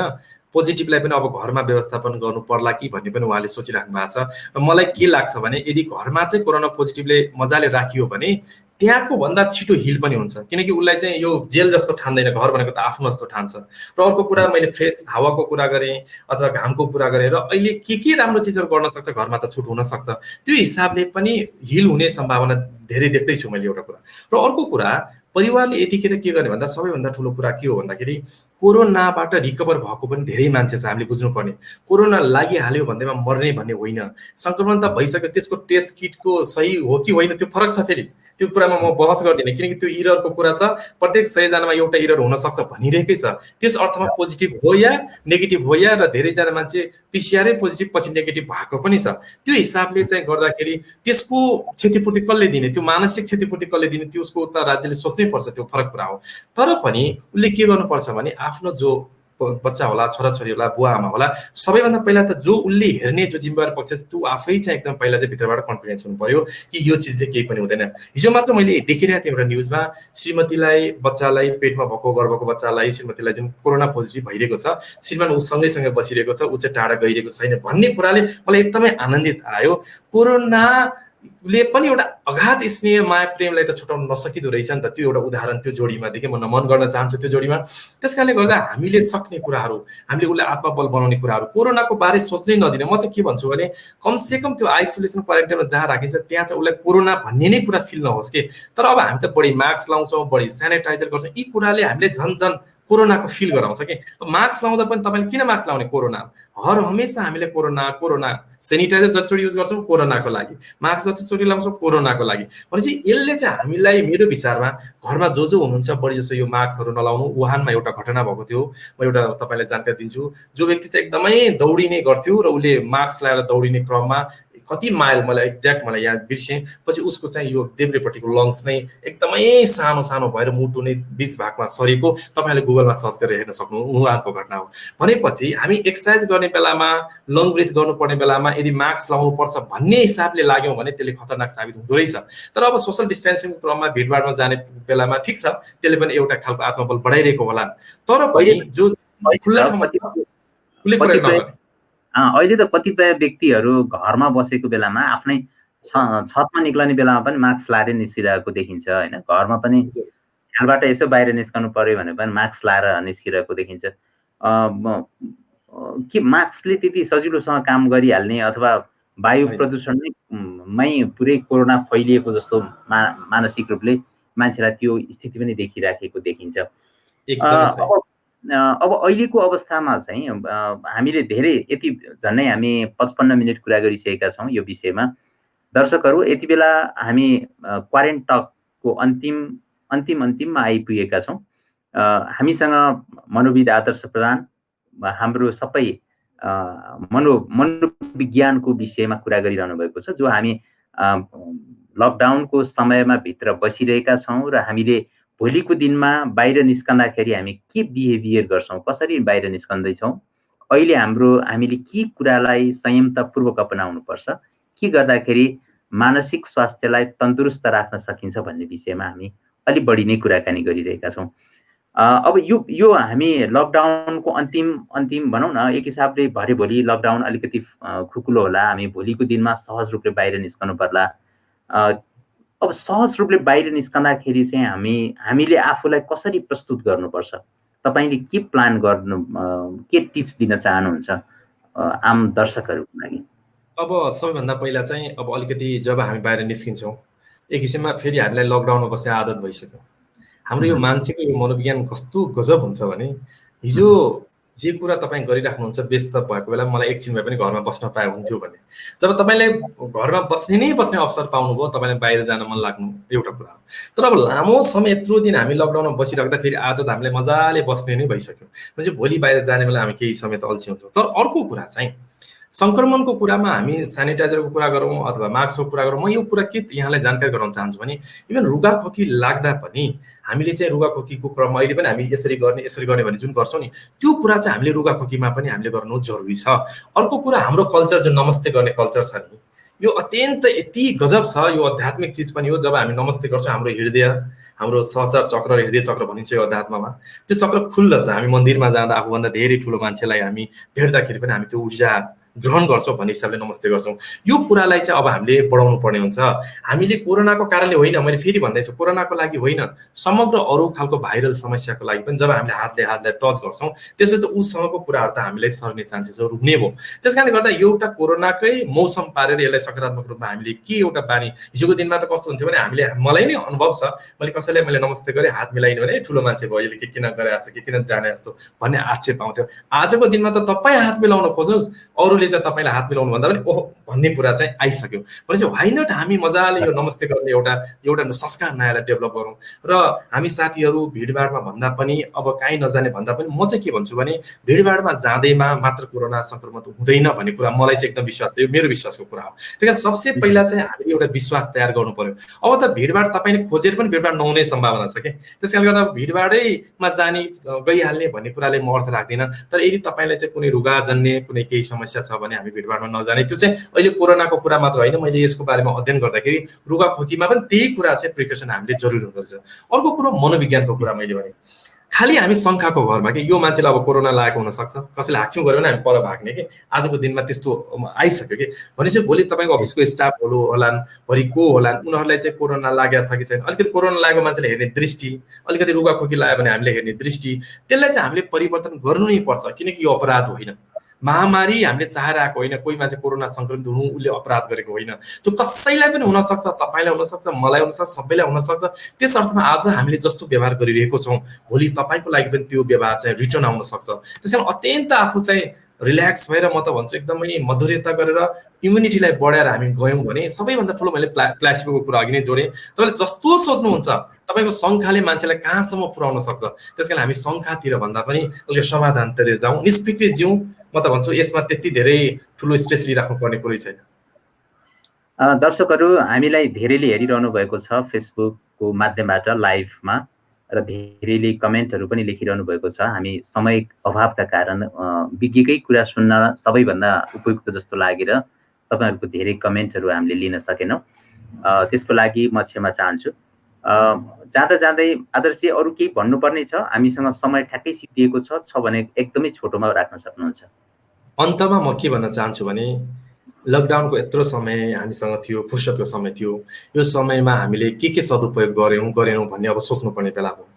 पोजिटिभलाई पनि अब घरमा व्यवस्थापन गर्नु पर्ला कि भन्ने पनि उहाँले सोचिराख्नु भएको छ। र मलाई के लाग्छ भने यदि घरमा चाहिँ कोरोना पोजिटिभले मजाले राखियो भने त्यहाँको भन्दा छिटो हिल पनि हुन्छ, किनकि उसलाई चाहिँ यो जेल जस्तो ठान्दैन, घर भनेको त आफ्नो जस्तो ठान्छ। र अर्को कुरा मैले फ्रेस हावाको कुरा गरेँ अथवा घामको कुरा गरेँ र अहिले के राम्रो चिजहरू गर्न सक्छ घरमा त छुट हुन सक्छ, त्यो हिसाबले पनि हिल हुने सम्भावना धेरै देख्दैछु मैले एउटा कुरा। र अर्को कुरा परिवारले यतिखेर के गर्ने भन्दा सबैभन्दा ठुलो कुरा के हो भन्दाखेरि कोरोनाबाट रिकभर भएको पनि धेरै मान्छे छ, हामीले बुझ्नुपर्ने। कोरोना लागिहाल्यो भन्दैमा मर्ने भन्ने होइन, सङ्क्रमण त भइसक्यो, त्यसको टेस्ट किटको सही हो कि होइन त्यो फरक छ, फेरि त्यो कुरामा म बहस गर्दिनँ किनकि त्यो इररको कुरा छ, प्रत्येक 100 जनामा एउटा इरर हुनसक्छ भनिरहेकै छ। त्यस अर्थमा पोजिटिभ हो या नेगेटिभ हो या, र धेरैजना मान्छे पिसिआरै पोजिटिभ पछि नेगेटिभ भएको पनि छ। त्यो हिसाबले चाहिँ गर्दाखेरि त्यसको क्षतिपूर्ति कसले दिने, त्यो मानसिक क्षतिपूर्ति कसले दिने, त्यो उसको त राज्यले सोच्नै पर्छ, त्यो फरक कुरा हो। तर पनि उसले के गर्नुपर्छ भने आफ्नो जो बच्चा होला, छोराछोरी होला, बुवा आमा होला, सबैभन्दा पहिला त जो उसले हेर्ने जो जिम्मेवार पक्ष छ त्यो आफै चाहिँ एकदम पहिला चाहिँ भित्रबाट कन्फिडेन्स हुनु पर्यो कि यो चिजले केही पनि हुँदैन। हिजो मात्र मैले देखिरहेको थिएँ एउटा न्युजमा, श्रीमतीलाई बच्चालाई पेटमा भएको गर्भको बच्चालाई श्रीमतीलाई जुन कोरोना पोजिटिभ भइरहेको छ, श्रीमान ऊ सँगै बसिरहेको छ, ऊ चाहिँ टाढा गइरहेको छैन भन्ने कुराले मलाई एकदमै आनन्दित आयो। कोरोना ले पनि एउटा अगाध स्नेह माया प्रेमलाई त छुटाउन नसकिदो रहेछ नि त। त्यो एउटा उदाहरण त्यो जोडीमा देखेँ, म नमन गर्न चाहन्छु त्यो जोडीमा। त्यस कारणले गर्दा हामीले सक्ने कुराहरू, हामीले उसलाई आत्मबल बनाउने कुराहरू, कोरोनाको बारे सोच्नै नदिने। म त के भन्छु भने कमसेकम त्यो आइसोलेसन क्वारेन्टाइनमा जहाँ राखिन्छ त्यहाँ चाहिँ उसलाई कोरोना भन्ने नै कुरा फिल नहोस् कि। तर अब हामी त बढी मास्क लाउँछौँ, बढी सेनिटाइजर गर्छौँ, यी कुराले हामीले झन् झन् कोरोनाको फिल गराउँछ कि। मास्क लाउँदा पनि तपाईँले किन मास्क लाउने? कोरोना हर हमेसा हामीले कोरोना कोरोना, सेनिटाइजर जतिचोटि युज गर्छौँ कोरोनाको लागि, मास्क जतिचोटि लाउँछौँ कोरोनाको लागि। भनेपछि यसले चाहिँ हामीलाई, मेरो विचारमा घरमा जो जो हुनुहुन्छ बढी जसो यो मास्कहरू नलाउनु। वुहानमा एउटा घटना भएको थियो, म एउटा तपाईँलाई जानकारी दिन्छु। जो व्यक्ति चाहिँ एकदमै दौडिने गर्थ्यो र उसले मास्क लगाएर दौडिने क्रममा कति माइल, मलाई एक्ज्याक्ट मलाई याद बिर्सेँ, पछि उसको चाहिँ यो देब्रेपट्टिको लङ्स नै एकदमै सानो सानो भएर मुटु नै बिच भागमा सरेको तपाईँले गुगलमा सर्च गरेर हेर्न सक्नु, वुहानको घटना हो। भनेपछि हामी एक्सर्साइज गर्ने बेलामा, लङ ब्रिथ गर्नुपर्ने बेलामा यदि मास्क लाउनु पर्छ भन्ने हिसाबले लाग्यौँ भने त्यसले खतरनाक साबित हुँदो रहेछ। तर अब सोसल डिस्टेन्सिङको क्रममा भिडभाडमा जाने बेलामा ठिक छ, त्यसले पनि एउटा खालको आत्मबल बढाइरहेको होला। तर पनि जो खुल्ला ठाउँमा खुल्लै प्रयोग नगर्ने, अहिले त कतिपय व्यक्तिहरू घरमा बसेको बेलामा आफ्नै छतमा निक्लने बेलामा पनि मास्क लाएर निस्किरहेको देखिन्छ होइन। घरमा पनि झ्यालबाट यसो बाहिर निस्कनु पर्यो भने पनि मास्क लाएर निस्किरहेको देखिन्छ। के मास्कले त्यति सजिलोसँग काम गरिहाल्ने अथवा वायु प्रदूषणमै पुरै कोरोना फैलिएको जस्तो मानसिक रूपले मान्छेलाई त्यो स्थिति पनि देखिराखेको देखिन्छ। अब अहिलेको अवस्थामा चाहिँ हामीले धेरै यति झन्डै हामी 55 मिनट कुरा गरिसकेका छौँ यो विषयमा। दर्शकहरू, यति बेला हामी क्वारेन्ट टकको अन्तिममा आइपुगेका छौँ। हामीसँग मनोविद आदर्श प्रधान हाम्रो सबै मनोविज्ञानको विषयमा कुरा गरिरहनु भएको छ, जो हामी लकडाउनको समयमा भित्र बसिरहेका छौँ र हामीले भोलिको दिनमा बाहिर निस्कँदाखेरि हामी के बिहेभियर गर्छौँ, कसरी बाहिर निस्कँदैछौँ, अहिले हामीले के कुरालाई संयमतापूर्वक अपनाउनुपर्छ, के गर्दाखेरि मानसिक स्वास्थ्यलाई तन्दुरुस्त राख्न सकिन्छ भन्ने विषयमा हामी अलि बढी नै कुराकानी गरिरहेका छौँ। अब यो हामी लकडाउनको अन्तिम भनौँ न, एक हिसाबले भोलि लकडाउन अलिकति खुकुलो होला, हामी भोलिको दिनमा सहज रूपले बाहिर निस्कनु पर्ला। अब सहज रूपले बाहिर निस्कँदाखेरि चाहिँ हामीले आफूलाई कसरी प्रस्तुत गर्नुपर्छ? तपाईँले के प्लान गर्नु, के टिप्स दिन चाहनुहुन्छ आम दर्शकहरूको लागि? अब सबैभन्दा पहिला चाहिँ अब अलिकति जब हामी बाहिर निस्किन्छौँ, एक किसिममा फेरि हामीलाई लकडाउनमा बस्ने आदत भइसक्यो। हाम्रो यो मान्छेको यो मनोविज्ञान कस्तो गजब हुन्छ भने, हिजो जे कुरा तपाईँ गरिराख्नुहुन्छ व्यस्त भएको बेला मलाई एकछिन भए पनि घरमा बस्न पाए हुन्थ्यो भने, जब तपाईँले घरमा बस्ने अवसर पाउनुभयो, तपाईँलाई बाहिर जान मन लाग्नु एउटा कुरा हो। तर अब लामो समय यत्रो दिन हामी लकडाउनमा बसिराख्दा फेरि आदत हामीलाई मजाले बस्ने नै भइसक्यो। म्हणजे भोलि बाहिर जाने बेला हामी केही समय त अल्छ्यौँ। तर अर्को कुरा चाहिँ संक्रमणको कुरामा हामी सेनिटाइजरको कुरा गरौँ अथवा मास्कको कुरा गरौँ, म यो कुरा के यहाँलाई जानकारी गराउन चाहन्छु भने इभन रुगाखोकी लाग्दा पनि हामीले चाहिँ रुगाखोकीको क्रममा अहिले पनि हामी यसरी गर्ने भने जुन गर्छौँ नि, त्यो कुरा चाहिँ हामीले रुगाखोकीमा पनि हामीले गर्नु जरुरी छ। अर्को कुरा, हाम्रो कल्चर जो नमस्ते गर्ने कल्चर छ नि, यो अत्यन्त यति गजब छ, यो आध्यात्मिक चिज पनि हो। जब हामी नमस्ते गर्छौँ, हाम्रो हृदय, हाम्रो सहस्र चक्र र हृदय चक्र भनिन्छ यो अध्यात्ममा, त्यो चक्र खुल्दछ। हामी मन्दिरमा जाँदा आफूभन्दा धेरै ठुलो मान्छेलाई हामी भेट्दाखेरि पनि हामी त्यो ऊर्जा ग्रहण गर्छौँ भन्ने हिसाबले नमस्ते गर्छौँ। यो कुरालाई चाहिँ अब हामीले बढाउनु पर्ने हुन्छ। हामीले कोरोनाको कारणले होइन, मैले फेरि भन्दैछु, कोरोनाको लागि होइन, समग्र अरू खालको भाइरल समस्याको लागि पनि जब हामीले हातलाई टच गर्छौँ, त्यसपछि उसँगको कुराहरू त हामीलाई सर्ने चान्सेसहरू हुने भयो। त्यस कारणले गर्दा एउटा कोरोनाकै मौसम पारेर यसलाई सकारात्मक रूपमा हामीले के एउटा बानी, हिजोको दिनमा त कस्तो हुन्थ्यो भने मलाई नै अनुभव छ, मैले नमस्ते गरेँ, हात मिलाइनु भने ठुलो मान्छे भयो, यसले के किन गरे जस्तो, के किन जाने जस्तो भन्ने आक्षेप पाउँथ्यो। आजको दिनमा त तपाईँ हात मिलाउन खोज्नुहोस्, अरूले चाहिँ तपाईँलाई हात मिलाउनु भन्दा पनि ओहो भन्ने कुरा चाहिँ आइसक्यो। भनेपछि व्हाइ नट हामी मजाले यो नमस्ते गर्ने एउटा संस्कार नयाँलाई डेभलप गरौँ। र हामी साथीहरू भिडभाडमा भन्दा पनि, अब कहीँ नजाने भन्दा पनि, म चाहिँ के भन्छु भने भिडभाडमा जाँदैमा मात्र कोरोना संक्रमण हुँदैन भन्ने कुरा मलाई चाहिँ एकदम विश्वास छ, यो मेरो विश्वासको कुरा हो। त्यही कारण सबसे पहिला चाहिँ हामीले एउटा विश्वास तयार गर्नु पर्यो। अब त भिडभाड तपाईँले खोजेर पनि भिडभाड नहुने सम्भावना छ कि, त्यस कारणले गर्दा भिडभाडैमा गइहाल्ने भन्ने कुराले म अर्थ राख्दिनँ। तर यदि तपाईँलाई चाहिँ कुनै रुगाजन्य कुनै केही समस्या छ भने हामी भिडभाडमा नजाने। त्यो चाहिँ अहिले कोरोनाको कुरा मात्र होइन, मैले यसको बारेमा अध्ययन गर्दाखेरि रुगाखोकीमा पनि त्यही कुरा चाहिँ प्रिकसन हामीले जरुरी हुँदो रहेछ। अर्को कुरो मनोविज्ञानको कुरा मैले भने, खालि हामी शङ्काको घरमा कि यो मान्छेलाई अब कोरोना लागेको हुनसक्छ, कसैले हाक्छौँ गऱ्यो भने हामी पर भाग्ने कि आजको दिनमा त्यस्तो आइसक्यो कि भनेपछि भोलि तपाईँको अफिसको स्टाफहरू होलान्, भरि को होलान्, उनीहरूलाई चाहिँ कोरोना लागेको छ कि छैन, अलिकति कोरोना लागेको मान्छेले हेर्ने दृष्टि, अलिकति रुगाखोकी लाग्यो भने हामीले हेर्ने दृष्टि, त्यसलाई चाहिँ हामीले परिवर्तन गर्नु नै पर्छ, किनकि यो अपराध होइन। महामारी हामीले चाहेर आएको होइन, कोही मान्छे कोरोना सङ्क्रमित हुनु उसले अपराध गरेको होइन, त्यो कसैलाई पनि हुनसक्छ, तपाईँलाई हुनसक्छ, मलाई हुनसक्छ, सबैलाई हुनसक्छ। त्यस अर्थमा आज हामीले जस्तो व्यवहार गरिरहेको छौँ भोलि तपाईँको लागि पनि त्यो व्यवहार चाहिँ रिटर्न आउन सक्छ। त्यस कारण अत्यन्त आफू चाहिँ रिल्याक्स भएर म त भन्छु एकदमै मधुरता गरेर इम्युनिटीलाई बढाएर हामी गयौँ भने सबैभन्दा ठुलो मैले प्लासिबोको कुरा अघि नै जोडेँ, तपाईँले जस्तो सोच्नुहुन्छ तपाईँको शङ्काले मान्छेलाई कहाँसम्म पुर्याउन सक्छ। त्यस कारण हामी शङ्कातिर भन्दा पनि अलिक समाधानतिर जाउँ, निष्फिक्री जिउँ। म त भन्छु यसमा त्यति धेरै ठुलो स्ट्रेस लिइराख्नु पर्ने कुरै छैन। दर्शकहरू हामीलाई धेरैले हेरिरहनु भएको छ फेसबुकको माध्यमबाट लाइभमा, र धेरैले कमेन्टहरू पनि लेखिरहनु भएको छ। हामी समय अभावका कारण विज्ञकै कुरा सुन्न सबैभन्दा उपयुक्त जस्तो लागेर तपाईँहरूको धेरै कमेन्टहरू हामीले लिन सकेनौँ, त्यसको लागि म क्षमा चाहन्छु। जाँदा जाँदै आदर्श अरू केही भन्नुपर्ने छ? हामीसँग समय ठ्याक्कै सिद्धिएको छ भने एकदमै छोटोमा राख्न सक्नुहुन्छ। अन्तमा म के भन्न चाहन्छु भने लकडाउनको यत्रो समय हामीसँग थियो, फुर्सदको समय थियो, यो समयमा हामीले के सदुपयोग गरेनौँ भन्ने अब सोच्नुपर्ने बेला हो।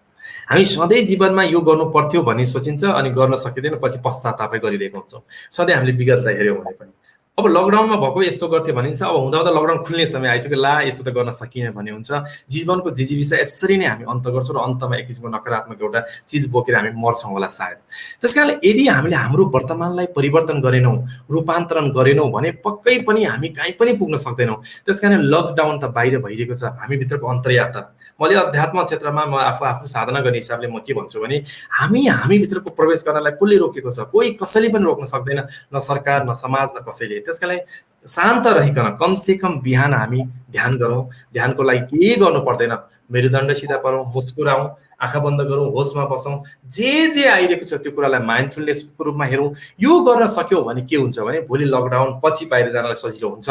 हामी सधैँ जीवनमा यो गर्नु पर्थ्यो भन्ने सोचिन्छ अनि गर्न सकिँदैन, पछि पश्चातापै गरिरहेको हुन्छौँ। सधैँ हामीले विगतलाई हेऱ्यौँ भने पनि अब लकडाउनमा भएको यस्तो गर्थ्यो भनिन्छ, अब हुँदा लकडाउन खुल्ने समय आइसक्यो, ला यस्तो त गर्न सकिएन भन्ने हुन्छ। जीवनको जिजीविसा यसरी नै हामी अन्त गर्छौँ र अन्तमा एक किसिमको नकारात्मक एउटा चिज बोकेर हामी मर्छौँ होला सायद। त्यस कारणले यदि हामीले हाम्रो वर्तमानलाई परिवर्तन गरेनौँ, रूपान्तरण गरेनौँ भने पक्कै पनि हामी कहीँ पनि पुग्न सक्दैनौँ। त्यस कारण लकडाउन त बाहिर भइरहेको छ, हामीभित्रको अन्तर्यात्रा। मैले अध्यात्म क्षेत्रमा म आफू साधना गर्ने हिसाबले म के भन्छु भने हामीभित्रको प्रवेश गर्नलाई कसले रोकेको छ? कोही कसैले पनि रोक्न सक्दैन, न सरकार, न समाज, न कसैले। त्यसकारण शान्त रहिकन कमसेकम बिहान हामी ध्यान गरौँ। ध्यानको लागि केही गर्नु पर्दैन, मेरुदण्ड सिधा पारौँ, मुस्कुराउँ, आँखा बन्द गरौँ, होसमा बसौँ, जे आइरहेको छ त्यो कुरालाई माइन्डफुलनेसको रूपमा हेरौँ। यो गर्न सक्यौँ भने के हुन्छ भने भोलि लकडाउन पछि बाहिर जानलाई सजिलो हुन्छ।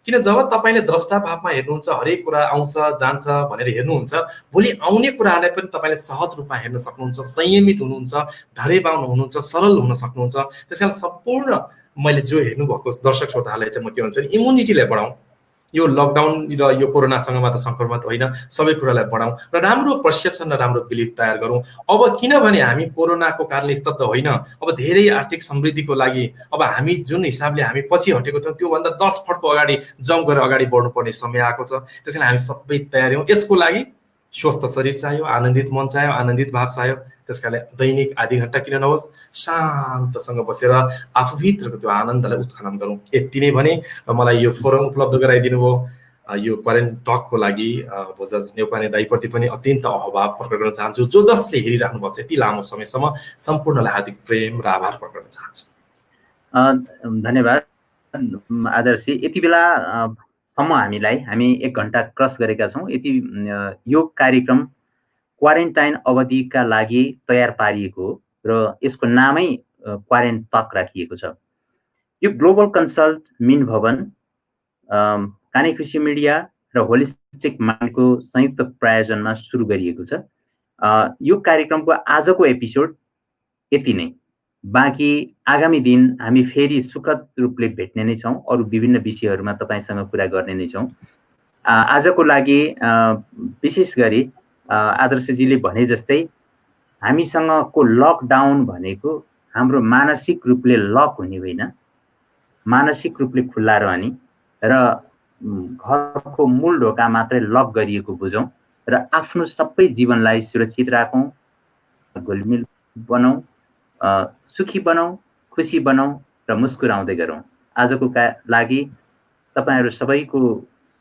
किन जब तपाईँले द्रष्टा भावमा हेर्नुहुन्छ, हरेक कुरा आउँछ जान्छ भनेर हेर्नुहुन्छ, भोलि आउने कुराहरूलाई पनि तपाईँले सहज रूपमा हेर्न सक्नुहुन्छ, संयमित हुनुहुन्छ, धैर्यवान हुनुहुन्छ, सरल हुन सक्नुहुन्छ। त्यसकारण सम्पूर्ण मैले जो हेर्नुभएको दर्शक श्रोताहरूलाई चाहिँ म के भन्छु भने इम्युनिटीलाई बढाउँ। यो लकडाउन र यो कोरोनासँग मात्र सङ्क्रमित होइन, सबै कुरालाई बढाउँ र राम्रो पर्सेप्सन र राम्रो बिलिफ तयार गरौँ। अब किनभने हामी कोरोनाको कारणले स्तब्ध होइन, अब धेरै आर्थिक समृद्धिको लागि अब हामी जुन हिसाबले हामी पछि हटेको थियौँ त्योभन्दा 10 फुटको अगाडि जम्प गरेर अगाडि बढ्नुपर्ने समय आएको छ। त्यसैले हामी सबै तयारी हौँ। यसको लागि स्वस्थ शरीर चाहियो, आनन्दित मन चाहियो, आनन्दित भाव चाहियो। त्यसकारण दैनिक आधी घन्टा किन नहोस् शान्तसँग बसेर आफूभित्रको त्यो आनन्दलाई उत्खनन गरौँ। यति नै भने मलाई यो फोरम उपलब्ध गराइदिनु भयो। यो क्वारेन्ट टकको लागि भोजराज नेउपाने दाइप्रति पनि अत्यन्त अभाव प्रकट गर्न चाहन्छु। जो जसले हेरिराख्नु भएको छ यति लामो समयसम्म सम्पूर्णलाई हार्दिक प्रेम र आभार प्रकट गर्न चाहन्छु। धन्यवाद आदर्श। यति बेला हामी 1 घन्टा क्रस गरेका छौँ। यति यो कार्यक्रम क्वारेन्टाइन अवधिका लागि तयार पारिएको हो र यसको नामै क्वारेन्ट टक राखिएको छ। यो ग्लोबल कन्सल्ट मिन भवन, कानेखुसी मिडिया र होलिस्टिक माइन्डको संयुक्त प्रायोजनमा सुरु गरिएको छ। यो कार्यक्रमको आजको एपिसोड यति नै। बाँकी आगामी दिन हामी फेरि सुखद रूपले भेट्ने नै छौँ, अरू विभिन्न विषयहरूमा तपाईँसँग कुरा गर्ने नै छौँ। आजको लागि विशेष गरी आदर्शजीले भने जस्तै हामीसँगको लकडाउन भनेको हाम्रो मानसिक रूपले लक हुने होइन, मानसिक रूपले खुल्ला रहने र घरको मूल ढोका मात्रै लक गरिएको बुझौँ र आफ्नो सबै जीवनलाई सुरक्षित राखौँ, घुलमिल बनाऊ, सुखी बनाऊ, खुसी बनाऊ र मुस्कुराउँदै गरौँ। आजको लागि तपाईँहरू सबैको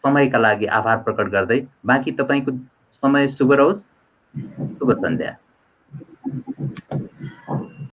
समयका लागि आभार प्रकट गर्दै बाँकी तपाईँको समय शुभ रहोस्। शुभ सन्ध्या।